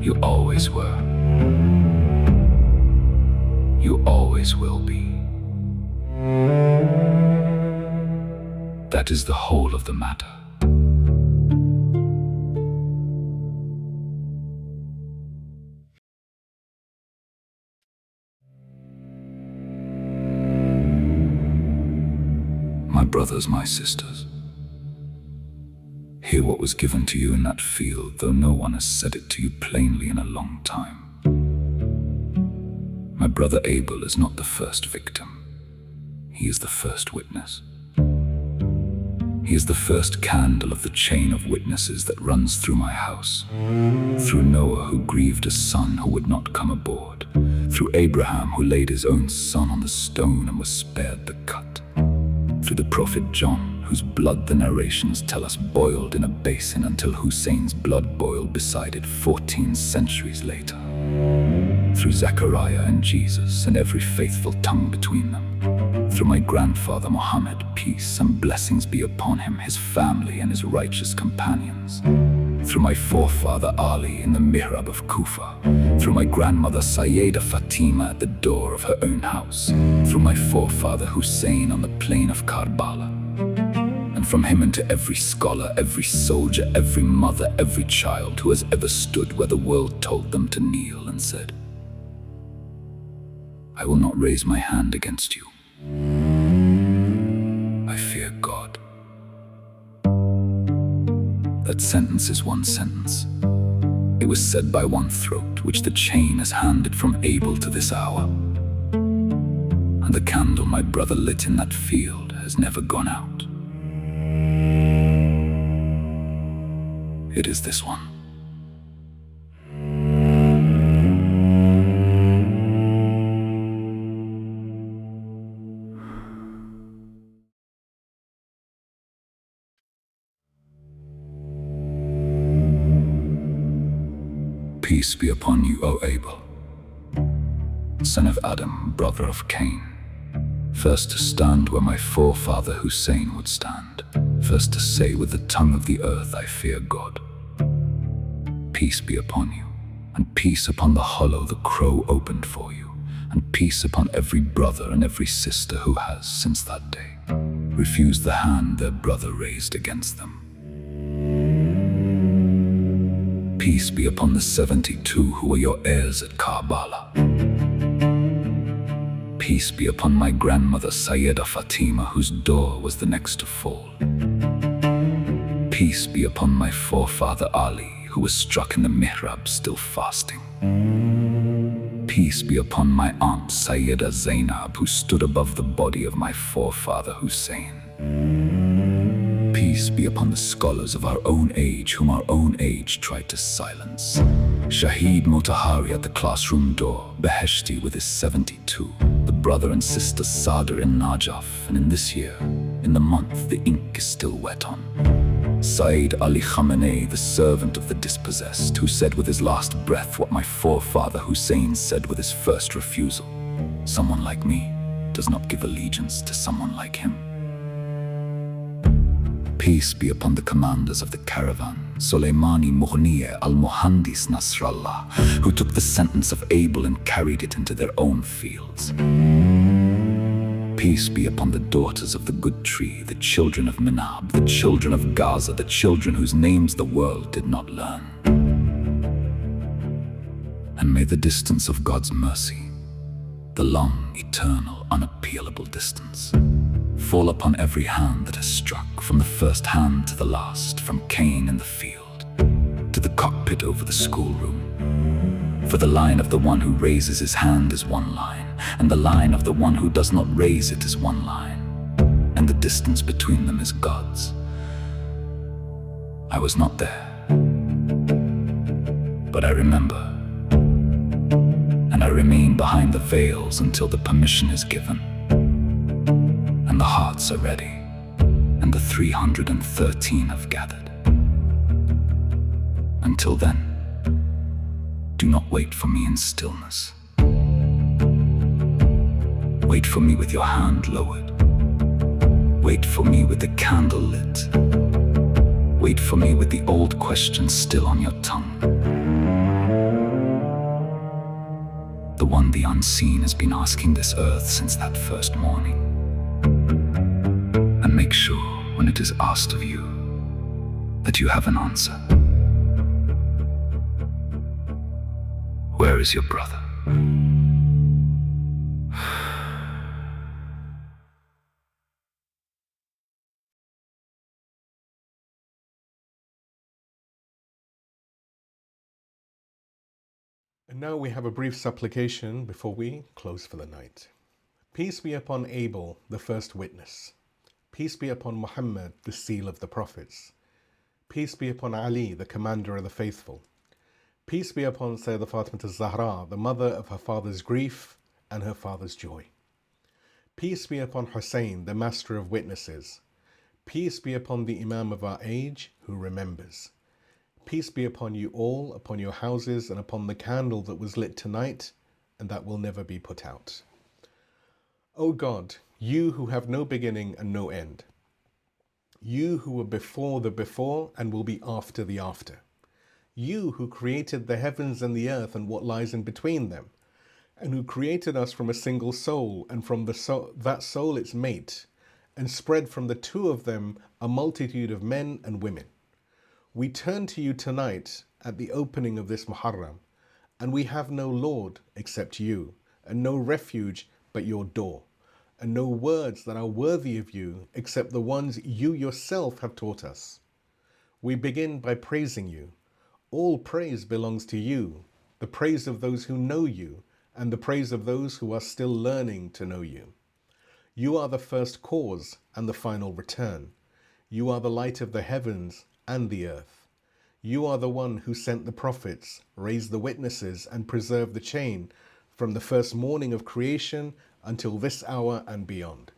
You always were. You always will be. That is the whole of the matter. My brothers, my sisters, hear what was given to you in that field, though no one has said it to you plainly in a long time. My brother Abel is not the first victim. He is the first witness. He is the first candle of the chain of witnesses that runs through my house, through Noah, who grieved a son who would not come aboard, through Abraham, who laid his own son on the stone and was spared the cut, through the prophet John, whose blood the narrations tell us boiled in a basin until Husayn's blood boiled beside it 14 centuries later, through Zechariah and Jesus and every faithful tongue between them, through my grandfather Muhammad, peace and blessings be upon him, his family and his righteous companions, through my forefather Ali in the mihrab of Kufa, through my grandmother Sayyida Fatima at the door of her own house, through my forefather Husayn on the plain of Karbala, and from him into every scholar, every soldier, every mother, every child who has ever stood where the world told them to kneel and said, "I will not raise my hand against you. I fear God." That sentence is one sentence. It was said by one throat, which the chain has handed from Abel to this hour. And the candle my brother lit in that field has never gone out. It is this one. Peace be upon you, O Abel, son of Adam, brother of Cain, first to stand where my forefather Husayn would stand, first to say with the tongue of the earth, "I fear God." Peace be upon you, and peace upon the hollow the crow opened for you, and peace upon every brother and every sister who has, since that day, refused the hand their brother raised against them. Peace be upon the 72 who were your heirs at Karbala. Peace be upon my grandmother Sayyida Fatima, whose door was the next to fall. Peace be upon my forefather Ali, who was struck in the mihrab still fasting. Peace be upon my aunt Sayyida Zainab, who stood above the body of my forefather Husayn. Peace be upon the scholars of our own age whom our own age tried to silence. Shahid Motahari at the classroom door, Beheshti with his 72, the brother and sister Sadr in Najaf, and in this year, in the month the ink is still wet on. Sayyid Ali Khamenei, the servant of the dispossessed, who said with his last breath what my forefather Husayn said with his first refusal: "Someone like me does not give allegiance to someone like him." Peace be upon the commanders of the caravan, Soleimani Mughniye al-Muhandis Nasrallah, who took the sentence of Abel and carried it into their own fields. Peace be upon the daughters of the good tree, the children of Menab, the children of Gaza, the children whose names the world did not learn. And may the distance of God's mercy, the long, eternal, unappealable distance, fall upon every hand that has struck, from the first hand to the last, from Cain in the field to the cockpit over the schoolroom. For the line of the one who raises his hand is one line, and the line of the one who does not raise it is one line, and the distance between them is God's. I was not there, but I remember, and I remain behind the veils until the permission is given, and the hearts are ready, and the 313 have gathered. Until then, do not wait for me in stillness. Wait for me with your hand lowered. Wait for me with the candle lit. Wait for me with the old question still on your tongue. The one the unseen has been asking this earth since that first morning. And make sure when it is asked of you that you have an answer. Where is your brother? And now we have a brief supplication before we close for the night. Peace be upon Abel, the first witness. Peace be upon Muhammad, the seal of the prophets. Peace be upon Ali, the commander of the faithful. Peace be upon Sayyidah Fatima al-Zahra, the mother of her father's grief and her father's joy. Peace be upon Husayn, the master of witnesses. Peace be upon the Imam of our age who remembers. Peace be upon you all, upon your houses, and upon the candle that was lit tonight and that will never be put out. O God, you who have no beginning and no end, you who were before the before and will be after the after, you who created the heavens and the earth and what lies in between them, and who created us from a single soul, and from that soul its mate, and spread from the two of them a multitude of men and women. We turn to you tonight at the opening of this Muharram, and we have no Lord except you, and no refuge but your door, and no words that are worthy of you except the ones you yourself have taught us. We begin by praising you. All praise belongs to you, the praise of those who know you, and the praise of those who are still learning to know you. You are the first cause and the final return. You are the light of the heavens and the earth. You are the one who sent the prophets, raised the witnesses, and preserved the chain from the first morning of creation until this hour and beyond.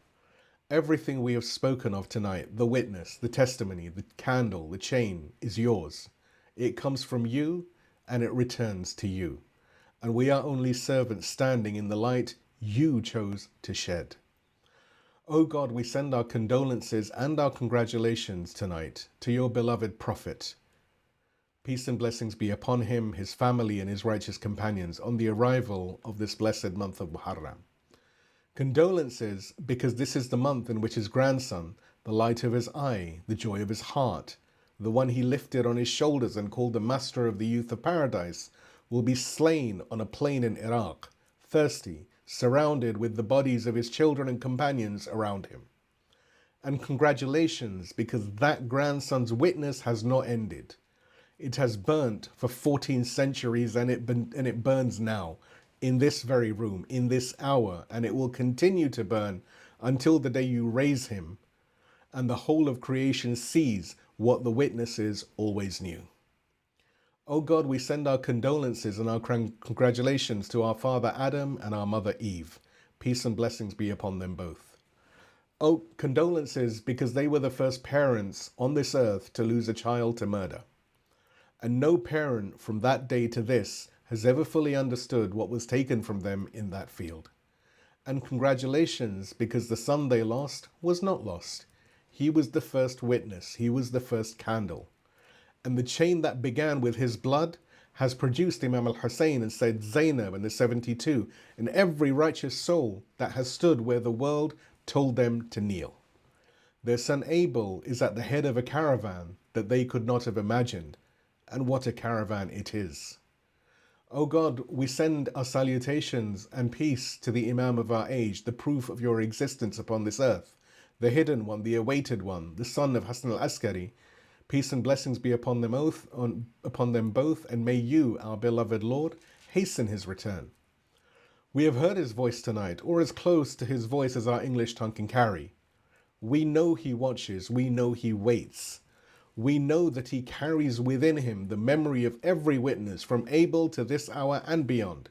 Everything we have spoken of tonight, the witness, the testimony, the candle, the chain, is yours. It comes from you and it returns to you. And we are only servants standing in the light you chose to shed. O God, we send our condolences and our congratulations tonight to your beloved Prophet. Peace and blessings be upon him, his family, and his righteous companions on the arrival of this blessed month of Muharram. Condolences because this is the month in which his grandson, the light of his eye, the joy of his heart, the one he lifted on his shoulders and called the master of the youth of paradise, will be slain on a plain in Iraq, thirsty, surrounded with the bodies of his children and companions around him. And congratulations, because that grandson's witness has not ended. It has burnt for 14 centuries and it burns now, in this very room, in this hour, and it will continue to burn until the day you raise him and the whole of creation sees what the witnesses always knew. O God, we send our condolences and our congratulations to our father Adam and our mother Eve. Peace and blessings be upon them both. O condolences because they were the first parents on this earth to lose a child to murder. And no parent from that day to this has ever fully understood what was taken from them in that field. And congratulations because the son they lost was not lost. He was the first witness. He was the first candle. And the chain that began with his blood has produced Imam al-Husayn and Sayyid Zainab and the 72 and every righteous soul that has stood where the world told them to kneel. Their son Abel is at the head of a caravan that they could not have imagined. And what a caravan it is. O God, we send our salutations and peace to the Imam of our age, the proof of your existence upon this earth, the hidden one, the awaited one, the son of Hassan al-Askari. Peace and blessings be upon them both, and may you, our beloved Lord, hasten his return. We have heard his voice tonight, or as close to his voice as our English tongue can carry. We know he watches, we know he waits. We know that he carries within him the memory of every witness from Abel to this hour and beyond,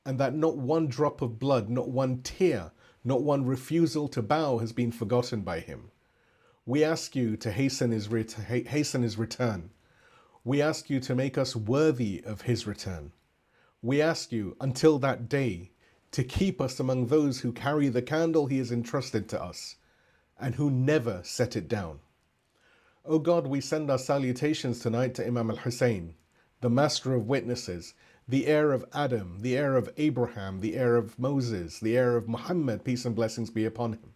and that not one drop of blood, not one tear, not one refusal to bow has been forgotten by him. We ask you to hasten his return. We ask you to make us worthy of his return. We ask you, until that day, to keep us among those who carry the candle he has entrusted to us, and who never set it down. O God, we send our salutations tonight to Imam al-Husayn, the master of witnesses, the heir of Adam, the heir of Abraham, the heir of Moses, the heir of Muhammad, peace and blessings be upon him,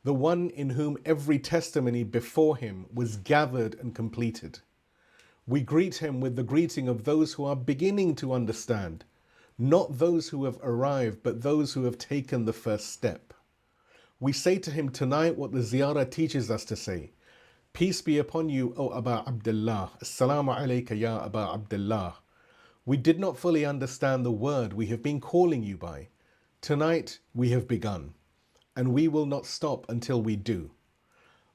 the one in whom every testimony before him was gathered and completed. We greet him with the greeting of those who are beginning to understand, not those who have arrived, but those who have taken the first step. We say to him tonight what the Ziyarah teaches us to say. Peace be upon you, O Aba Abdullah. Assalamu alayka ya Aba Abdullah. We did not fully understand the word we have been calling you by. Tonight we have begun, and we will not stop until we do.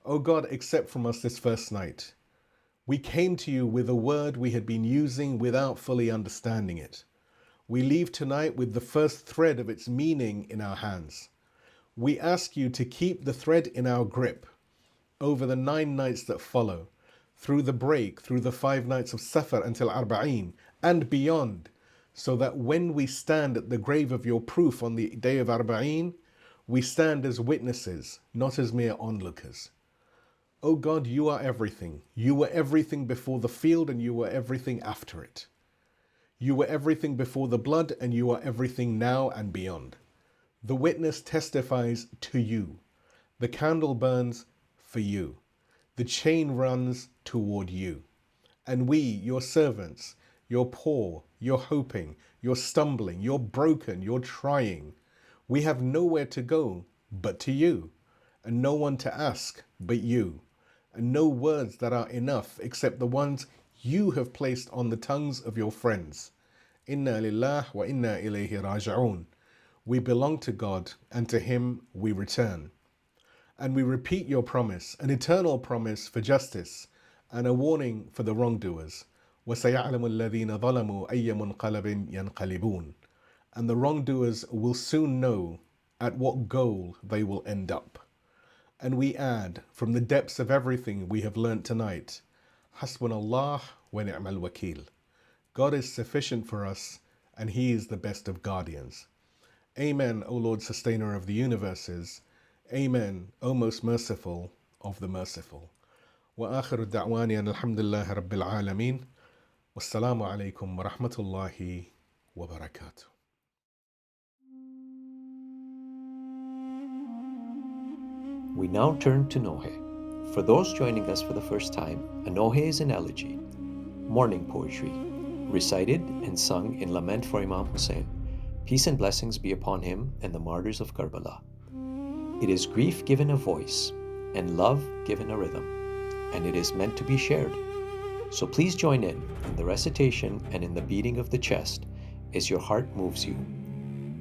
O God, accept from us this first night. We came to you with a word we had been using without fully understanding it. We leave tonight with the first thread of its meaning in our hands. We ask you to keep the thread in our grip over the 9 nights that follow, through the break, through the 5 nights of Safar until Arba'een, and beyond, so that when we stand at the grave of your proof on the day of Arba'een, we stand as witnesses, not as mere onlookers. O God, you are everything. You were everything before the field, and you were everything after it. You were everything before the blood, and you are everything now and beyond. The witness testifies to you. The candle burns for you. The chain runs toward you. And we, your servants, you're poor, you're hoping, you're stumbling, you're broken, you're trying. We have nowhere to go but to you, and no one to ask but you, and no words that are enough except the ones you have placed on the tongues of your friends. Inna lillah wa inna ilayhi raji'un. We belong to God, and to him we return. And we repeat your promise, an eternal promise for justice, and a warning for the wrongdoers. وَسَيَعْلَمُ الَّذِينَ ظَلَمُوا أَيَّ مُنْقَلَبٍ يَنْقَلِبُونَ. And the wrongdoers will soon know at what goal they will end up. And we add, from the depths of everything we have learnt tonight, Hasbunallah wa ni'mal wakil. God is sufficient for us, and he is the best of guardians. Amen, O Lord, sustainer of the universes. Amen, O most merciful of the merciful. Wa akhiru da'wani an alhamdulillahi rabbil alameen. Wassalamu alaikum wa rahmatullahi wa barakatuh. We now turn to Nohe. For those joining us for the first time, a Nohe is an elegy, mourning poetry, recited and sung in lament for Imam Husayn. Peace and blessings be upon him and the martyrs of Karbala. It is grief given a voice and love given a rhythm, and it is meant to be shared. So please join in the recitation and in the beating of the chest as your heart moves you.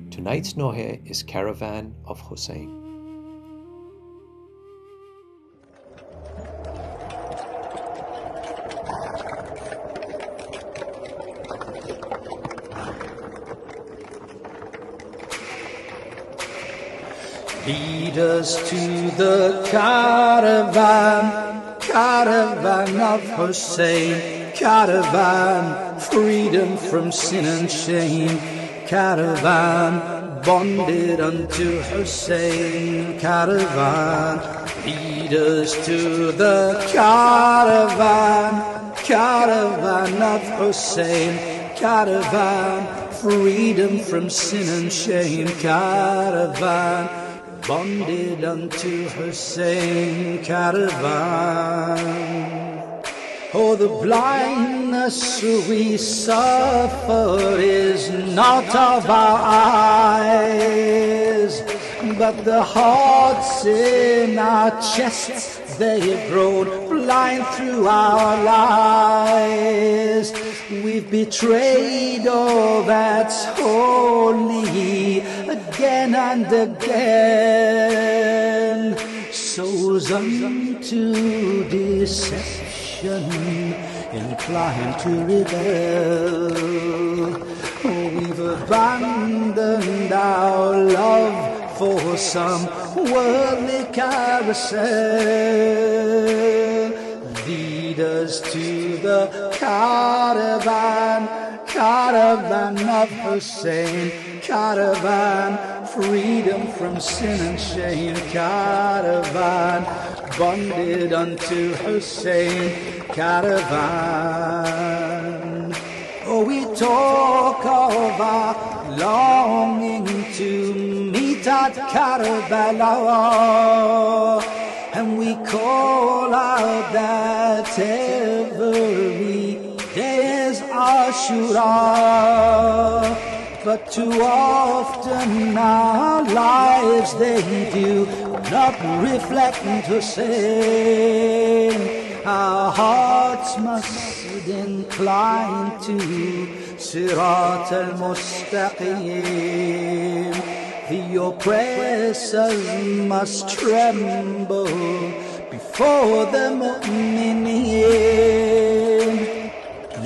Tonight's Nohe is Caravan of Husayn. Lead us to the caravan, caravan of Husayn, caravan, freedom from sin and shame, caravan, bonded unto Husayn, caravan. Lead us to the caravan, caravan of Husayn, caravan, freedom from sin and shame, caravan, bonded unto Husayn, caravan. Oh, the blindness we suffer is not of our eyes, but the hearts in our chests, they have grown blind through our lies. We've betrayed all that's holy again and again. Souls unto deception, inclined to rebel. We've abandoned our love for some worldly carousel. Lead us to the caravan, caravan of Husayn, caravan, freedom from sin and shame, caravan, bonded unto Husayn, caravan. Oh, we talk of our longing to meet at Karbala, and we call out that every day is Ashura. But too often our lives, they do not reflect Husayn. Our hearts must incline to Ziyarat al-Mustaqim. The oppressors must tremble before the mu'mineen.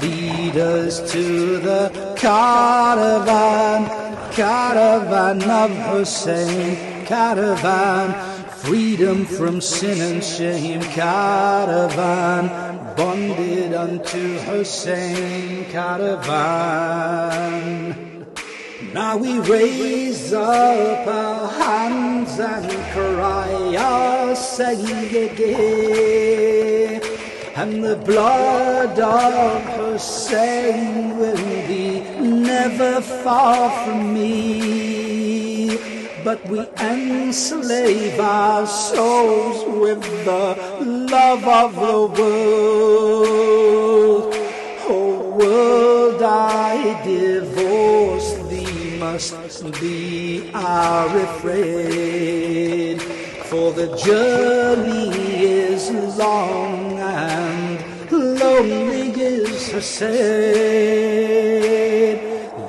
Lead us to the caravan, caravan of Husayn, caravan, freedom from sin and shame, caravan, bonded unto Husayn, caravan. Now we raise up our hands and cry, Ya Sayyidi, and the blood of Husayn will be never far from me. But we enslave our souls with the love of the world. Oh world, I divorce thee, must be our refrain. For the journey is long and lonely is Husayn.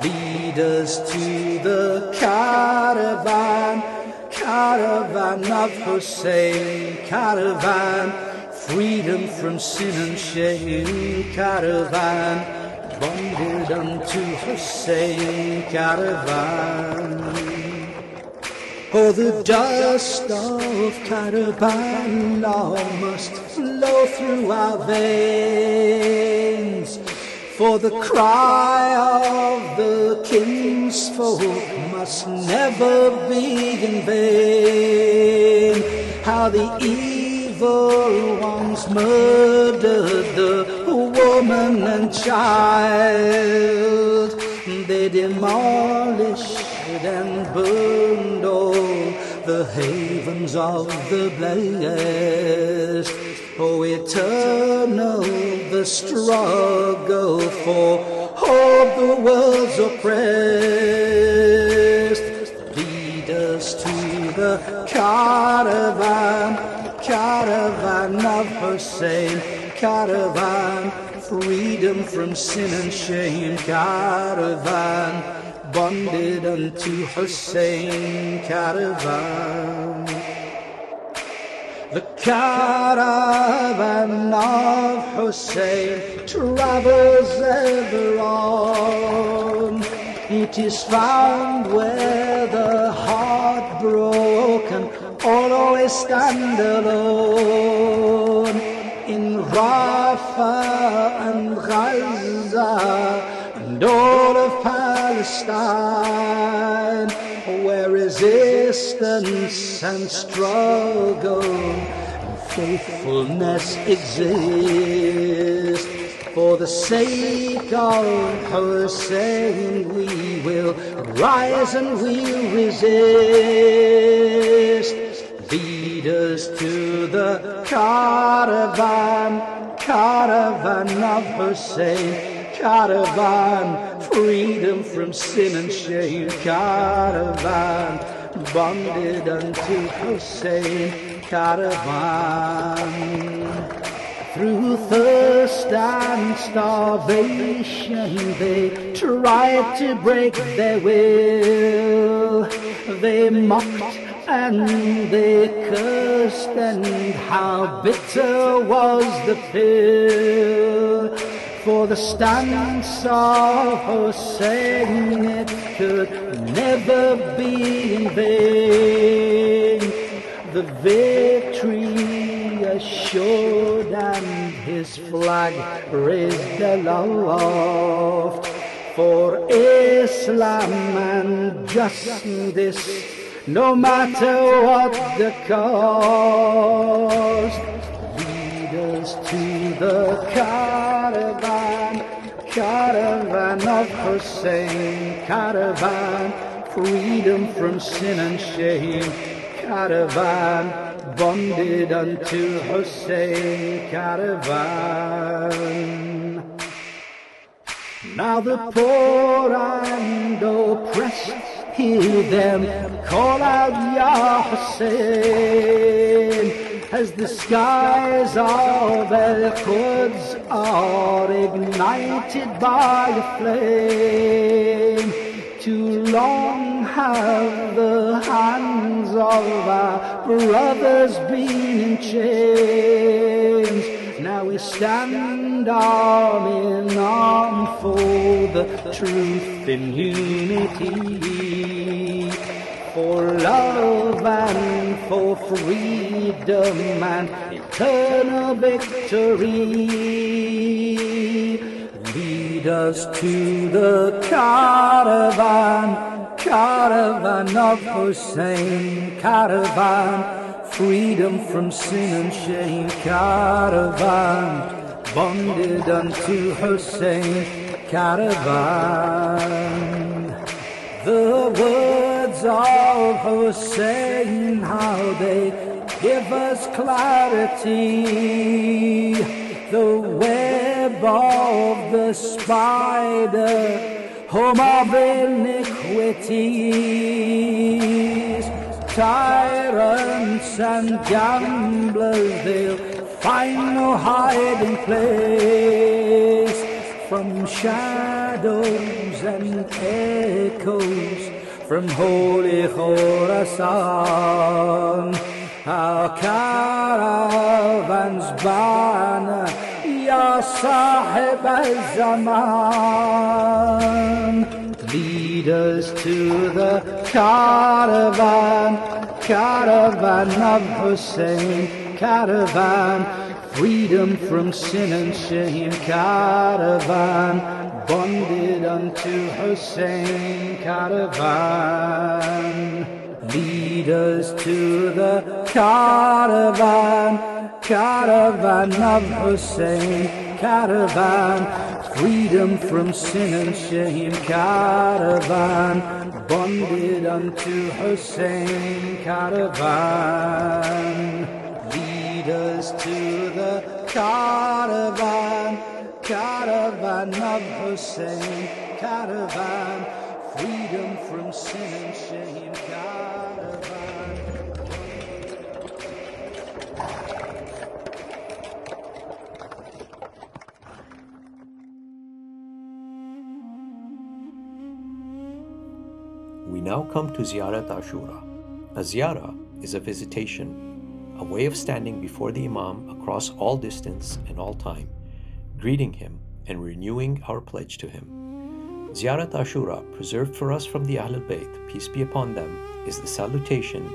Lead us to the caravan, caravan of Husayn, caravan, freedom from sin and shame, caravan, bonded unto Husayn, caravan. Oh, the dust of Karbala must flow through our veins, for the cry of the kinsfolk must never be in vain. How the evil ones murdered the woman and child. They demolished and burned all the havens of the blessed. Oh, eternal the struggle for all the world's oppressed. Lead us to the caravan, caravan of Husayn, caravan, freedom from sin and shame, caravan, bonded unto Husayn, caravan. The caravan of Husayn travels ever on. It is found where the heartbroken always stand alone. In Rafah and Gaza and all of Palestine, where resistance and struggle and faithfulness exist. For the sake of Husayn, we will rise and we'll resist. Lead us to the caravan, caravan of Husayn, caravan, freedom from sin and shame, caravan, bonded unto Husayn caravan. Through thirst and starvation they tried to break their will. They mocked and they cursed, and how bitter was the pill. For the stance of Husayn, it could never be in vain. The victory assured and his flag raised aloft for Islam and justice, no matter what the cost. Lead us to the caravan of Husayn, caravan, freedom from sin and shame, caravan, bonded unto Husayn, caravan. Now the poor and oppressed hear them call out Ya Husayn, as the skies of al-Quds are ignited by a flame. Too long have the hands of our brothers been in chains. Now we stand arm in arm for the truth in unity, for love and for freedom and eternal victory. Lead us to the caravan of Husayn, caravan, freedom from sin and shame, caravan, bonded unto Husayn, caravan. The words of Husayn, how they give us clarity. The web of the spider, home of iniquities. Tyrants and gamblers, they'll find no hiding place from shadows and echoes from holy Khorasan. Our caravan's banner, Ya Sahib al-Zaman. Lead us to the caravan of Husayn, caravan, freedom from sin and shame, caravan, bonded unto Husayn, caravan. Lead us to the caravan of Husayn, caravan, freedom from sin and shame, caravan, bonded unto Husayn, caravan. Lead us to the caravan of Husayn, caravan, freedom from sin and shame, caravan. We now come to Ziyarat Ashura. A ziyarah is a visitation, a way of standing before the Imam across all distance and all time, greeting him and renewing our pledge to him. Ziyarat Ashura, preserved for us from the Ahl al-Bayt, peace be upon them, is the salutation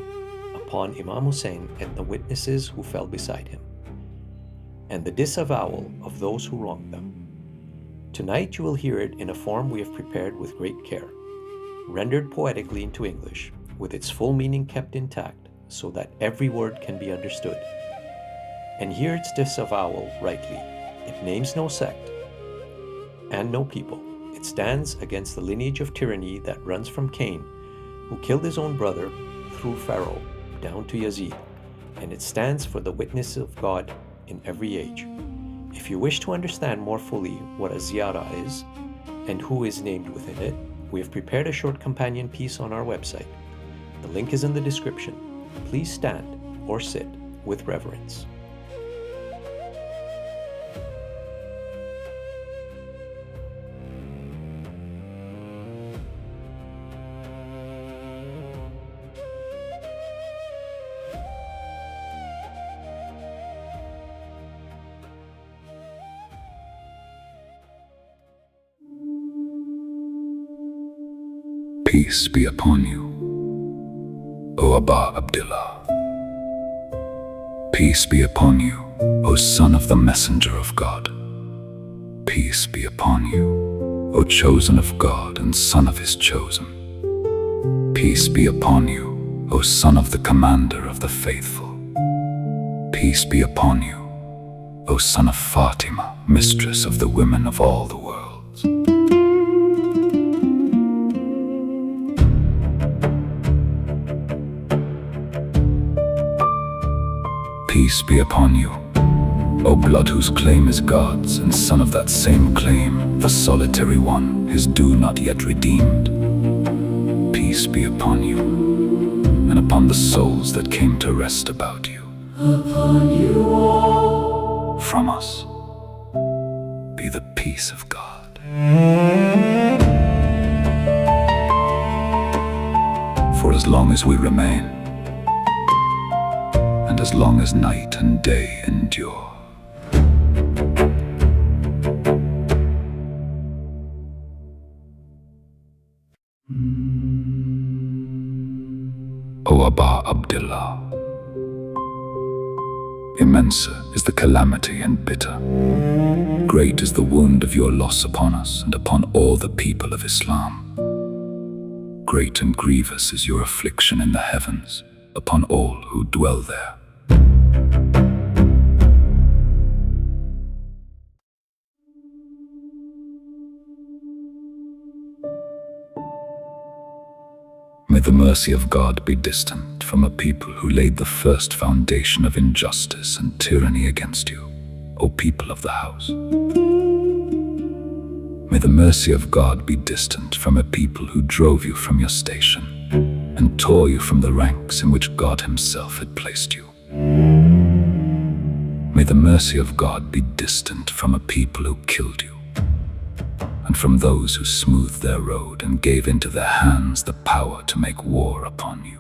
upon Imam Hussein and the witnesses who fell beside him, and the disavowal of those who wronged them. Tonight you will hear it in a form we have prepared with great care, rendered poetically into English, with its full meaning kept intact so that every word can be understood. And hear its disavowal rightly. It names no sect and no people. It stands against the lineage of tyranny that runs from Cain, who killed his own brother, through Pharaoh, down to Yazid, and it stands for the witness of God in every age. If you wish to understand more fully what a ziyarah is and who is named within it, we have prepared a short companion piece on our website. The link is in the description. Please stand or sit with reverence. Peace be upon you, O Abba Abdullah. Peace be upon you, O son of the messenger of God. Peace be upon you, O chosen of God and son of his chosen. Peace be upon you, O son of the commander of the faithful. Peace be upon you, O son of Fatima, mistress of the women of all the worlds. Peace be upon you, O blood whose claim is God's, and son of that same claim, the solitary one, his due not yet redeemed. Peace be upon you, and upon the souls that came to rest about you. Upon you all. From us be the peace of God. For as long as we remain, and as long as night and day endure. O Abba Abdullah, immense is the calamity and bitter. Great is the wound of your loss upon us and upon all the people of Islam. Great and grievous is your affliction in the heavens upon all who dwell there. May the mercy of God be distant from a people who laid the first foundation of injustice and tyranny against you, O people of the house. May the mercy of God be distant from a people who drove you from your station and tore you from the ranks in which God himself had placed you. May the mercy of God be distant from a people who killed you, and from those who smoothed their road and gave into their hands the power to make war upon you.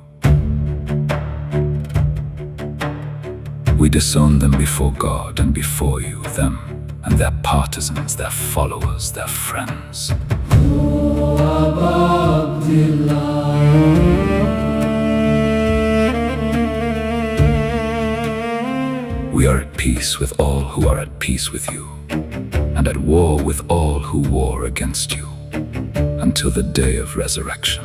We disown them before God and before you, them and their partisans, their followers, their friends. We are at peace with all who are at peace with you, and at war with all who war against you, until the day of resurrection.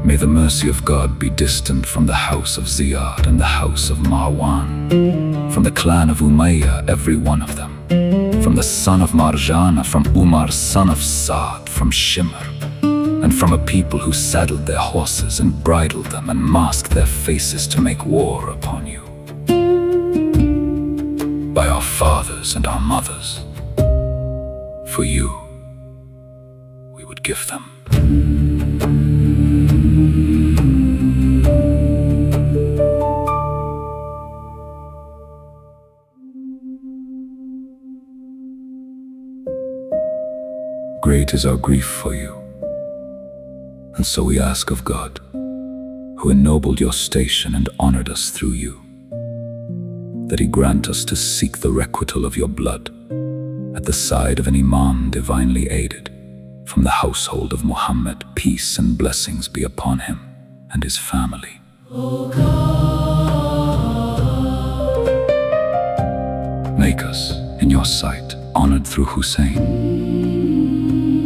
May the mercy of God be distant from the house of Ziyad and the house of Marwan, from the clan of Umayyah, every one of them, from the son of Marjana, from Umar, son of Saad, from Shimr, and from a people who saddled their horses and bridled them and masked their faces to make war upon you. By our fathers and our mothers, for you, we would give them. Great is our grief for you, and so we ask of God, who ennobled your station and honored us through you, that he grant us to seek the requital of your blood at the side of an Imam divinely aided, from the household of Muhammad, peace and blessings be upon him and his family. Make us, in your sight, honored through Husayn.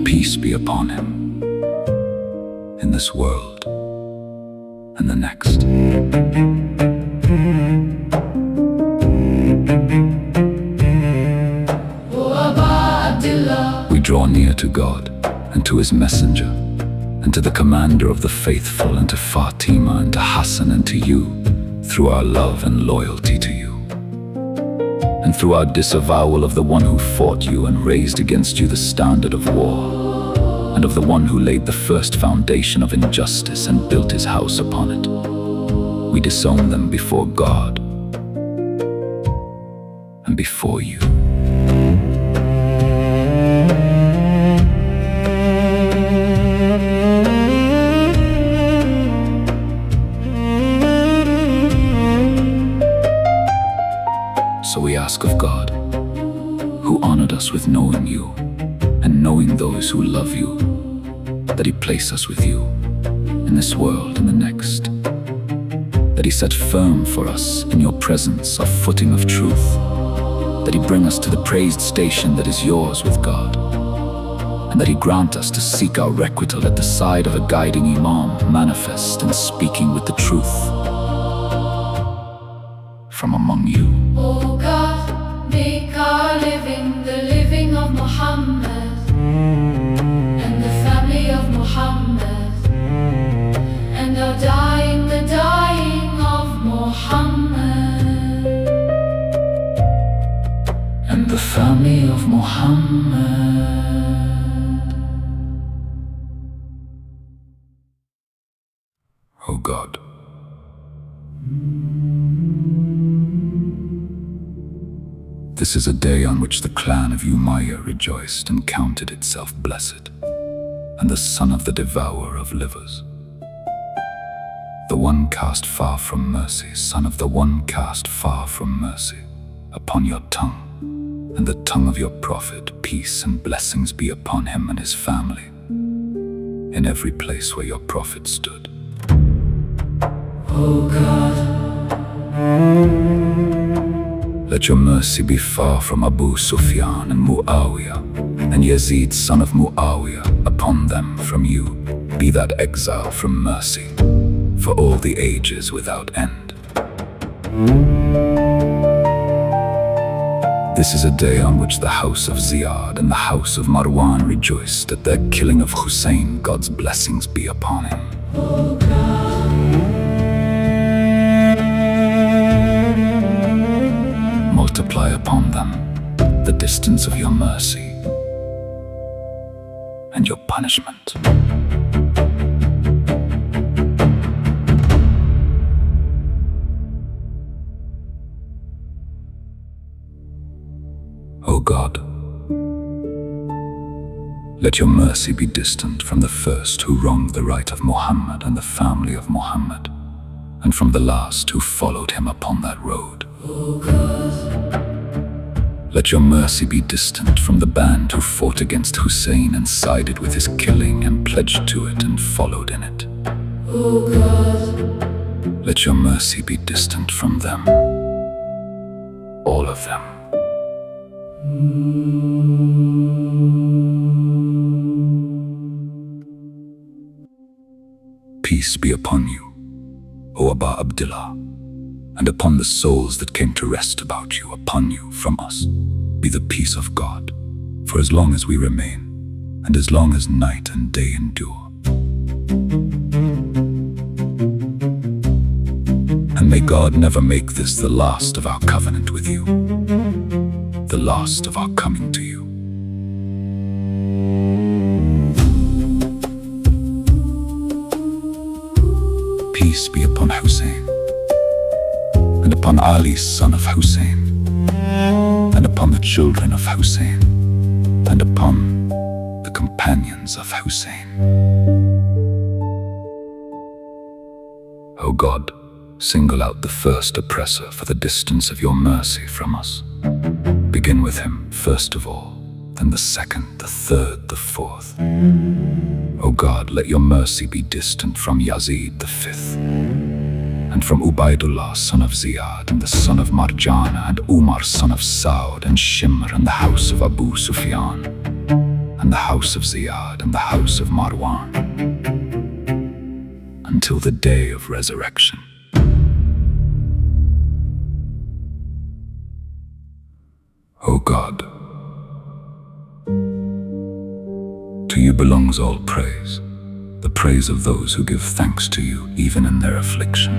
Peace be upon him, in this world and the next. We draw near to God and to his messenger and to the commander of the faithful and to Fatima and to Hassan and to you through our love and loyalty to you, and through our disavowal of the one who fought you and raised against you the standard of war. and of the one who laid the first foundation of injustice and built his house upon it. We disown them before God and before you. So we ask of God, who honored us with knowing you and knowing those who love you, that he place us with you in this world and the next, that he set firm for us in your presence a footing of truth, that he bring us to the praised station that is yours with God, and that he grant us to seek our requital at the side of a guiding Imam, manifest and speaking with the truth from among you. O God, make our living the living of Muhammad and the family of Muhammad, and our dying the dying of Muhammad and the family of Muhammad. O God, this is a day on which the clan of Umayyah rejoiced and counted itself blessed, and the son of the devourer of livers, the one cast far from mercy, son of the one cast far from mercy, upon your tongue, and the tongue of your prophet, peace and blessings be upon him and his family, in every place where your prophet stood. O God, let your mercy be far from Abu Sufyan and Muawiyah, and Yazid son of Muawiyah, upon them from you. Be that exile from mercy, for all the ages without end. This is a day on which the house of Ziyad and the house of Marwan rejoiced at their killing of Husayn. God's blessings be upon him. O God, multiply upon them the distance of your mercy and your punishment. O God, let your mercy be distant from the first who wronged the right of Muhammad and the family of Muhammad, and from the last who followed him upon that road. O God, let your mercy be distant from the band who fought against Husayn and sided with his killing and pledged to it and followed in it. O God, let your mercy be distant from them, all of them. Peace be upon you, O Aba Abdullah, and upon the souls that came to rest about you. Upon you from us be the peace of God, for as long as we remain, and as long as night and day endure. And may God never make this the last of our covenant with you, the last of our coming to you. Peace be upon Husayn, and upon Ali son of Husayn, and upon the children of Husayn, and upon the companions of Husayn. O God, single out the first oppressor for the distance of your mercy from us. Begin with him first of all, then the second, the third, the fourth. O God, let your mercy be distant from Yazid the fifth, and from Ubaidullah son of Ziyad, and the son of Marjana, and Umar son of Saud, and Shimr, and the house of Abu Sufyan, and the house of Ziyad, and the house of Marwan, until the day of resurrection. O God, to you belongs all praise, the praise of those who give thanks to you even in their affliction.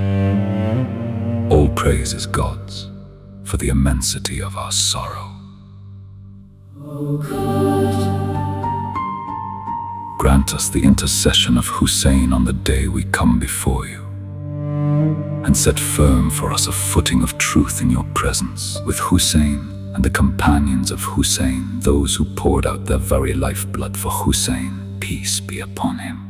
All praise is God's, for the immensity of our sorrow. O God, grant us the intercession of Husayn on the day we come before you, and set firm for us a footing of truth in your presence, with Husayn and the companions of Husayn, those who poured out their very lifeblood for Husayn, peace be upon him.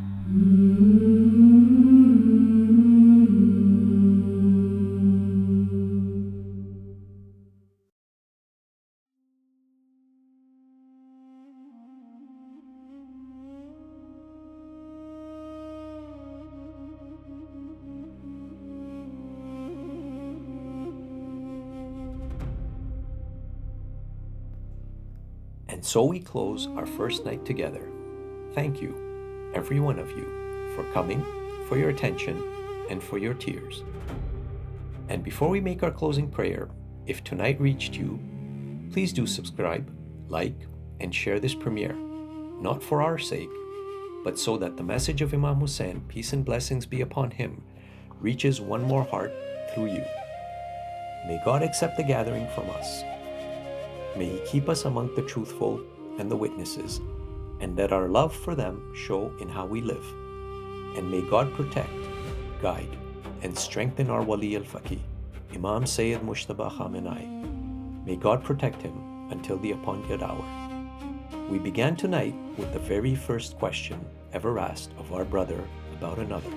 And so we close our first night together. Thank you, every one of you, for coming, for your attention, and for your tears. And before we make our closing prayer, if tonight reached you, please do subscribe, like, and share this premiere, not for our sake, but so that the message of Imam Hussain, peace and blessings be upon him, reaches one more heart through you. May God accept the gathering from us. May He keep us among the truthful and the witnesses, and let our love for them show in how we live. And may God protect, guide, and strengthen our Wali al-Faqih, Imam Sayyid Mushtaba Khamenei. May God protect him until the appointed hour. We began tonight with the very first question ever asked of our brother about another.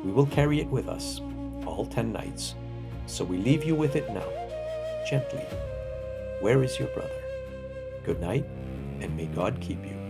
We will carry it with us all 10 nights, so we leave you with it now, gently. Where is your brother? Good night, and may God keep you.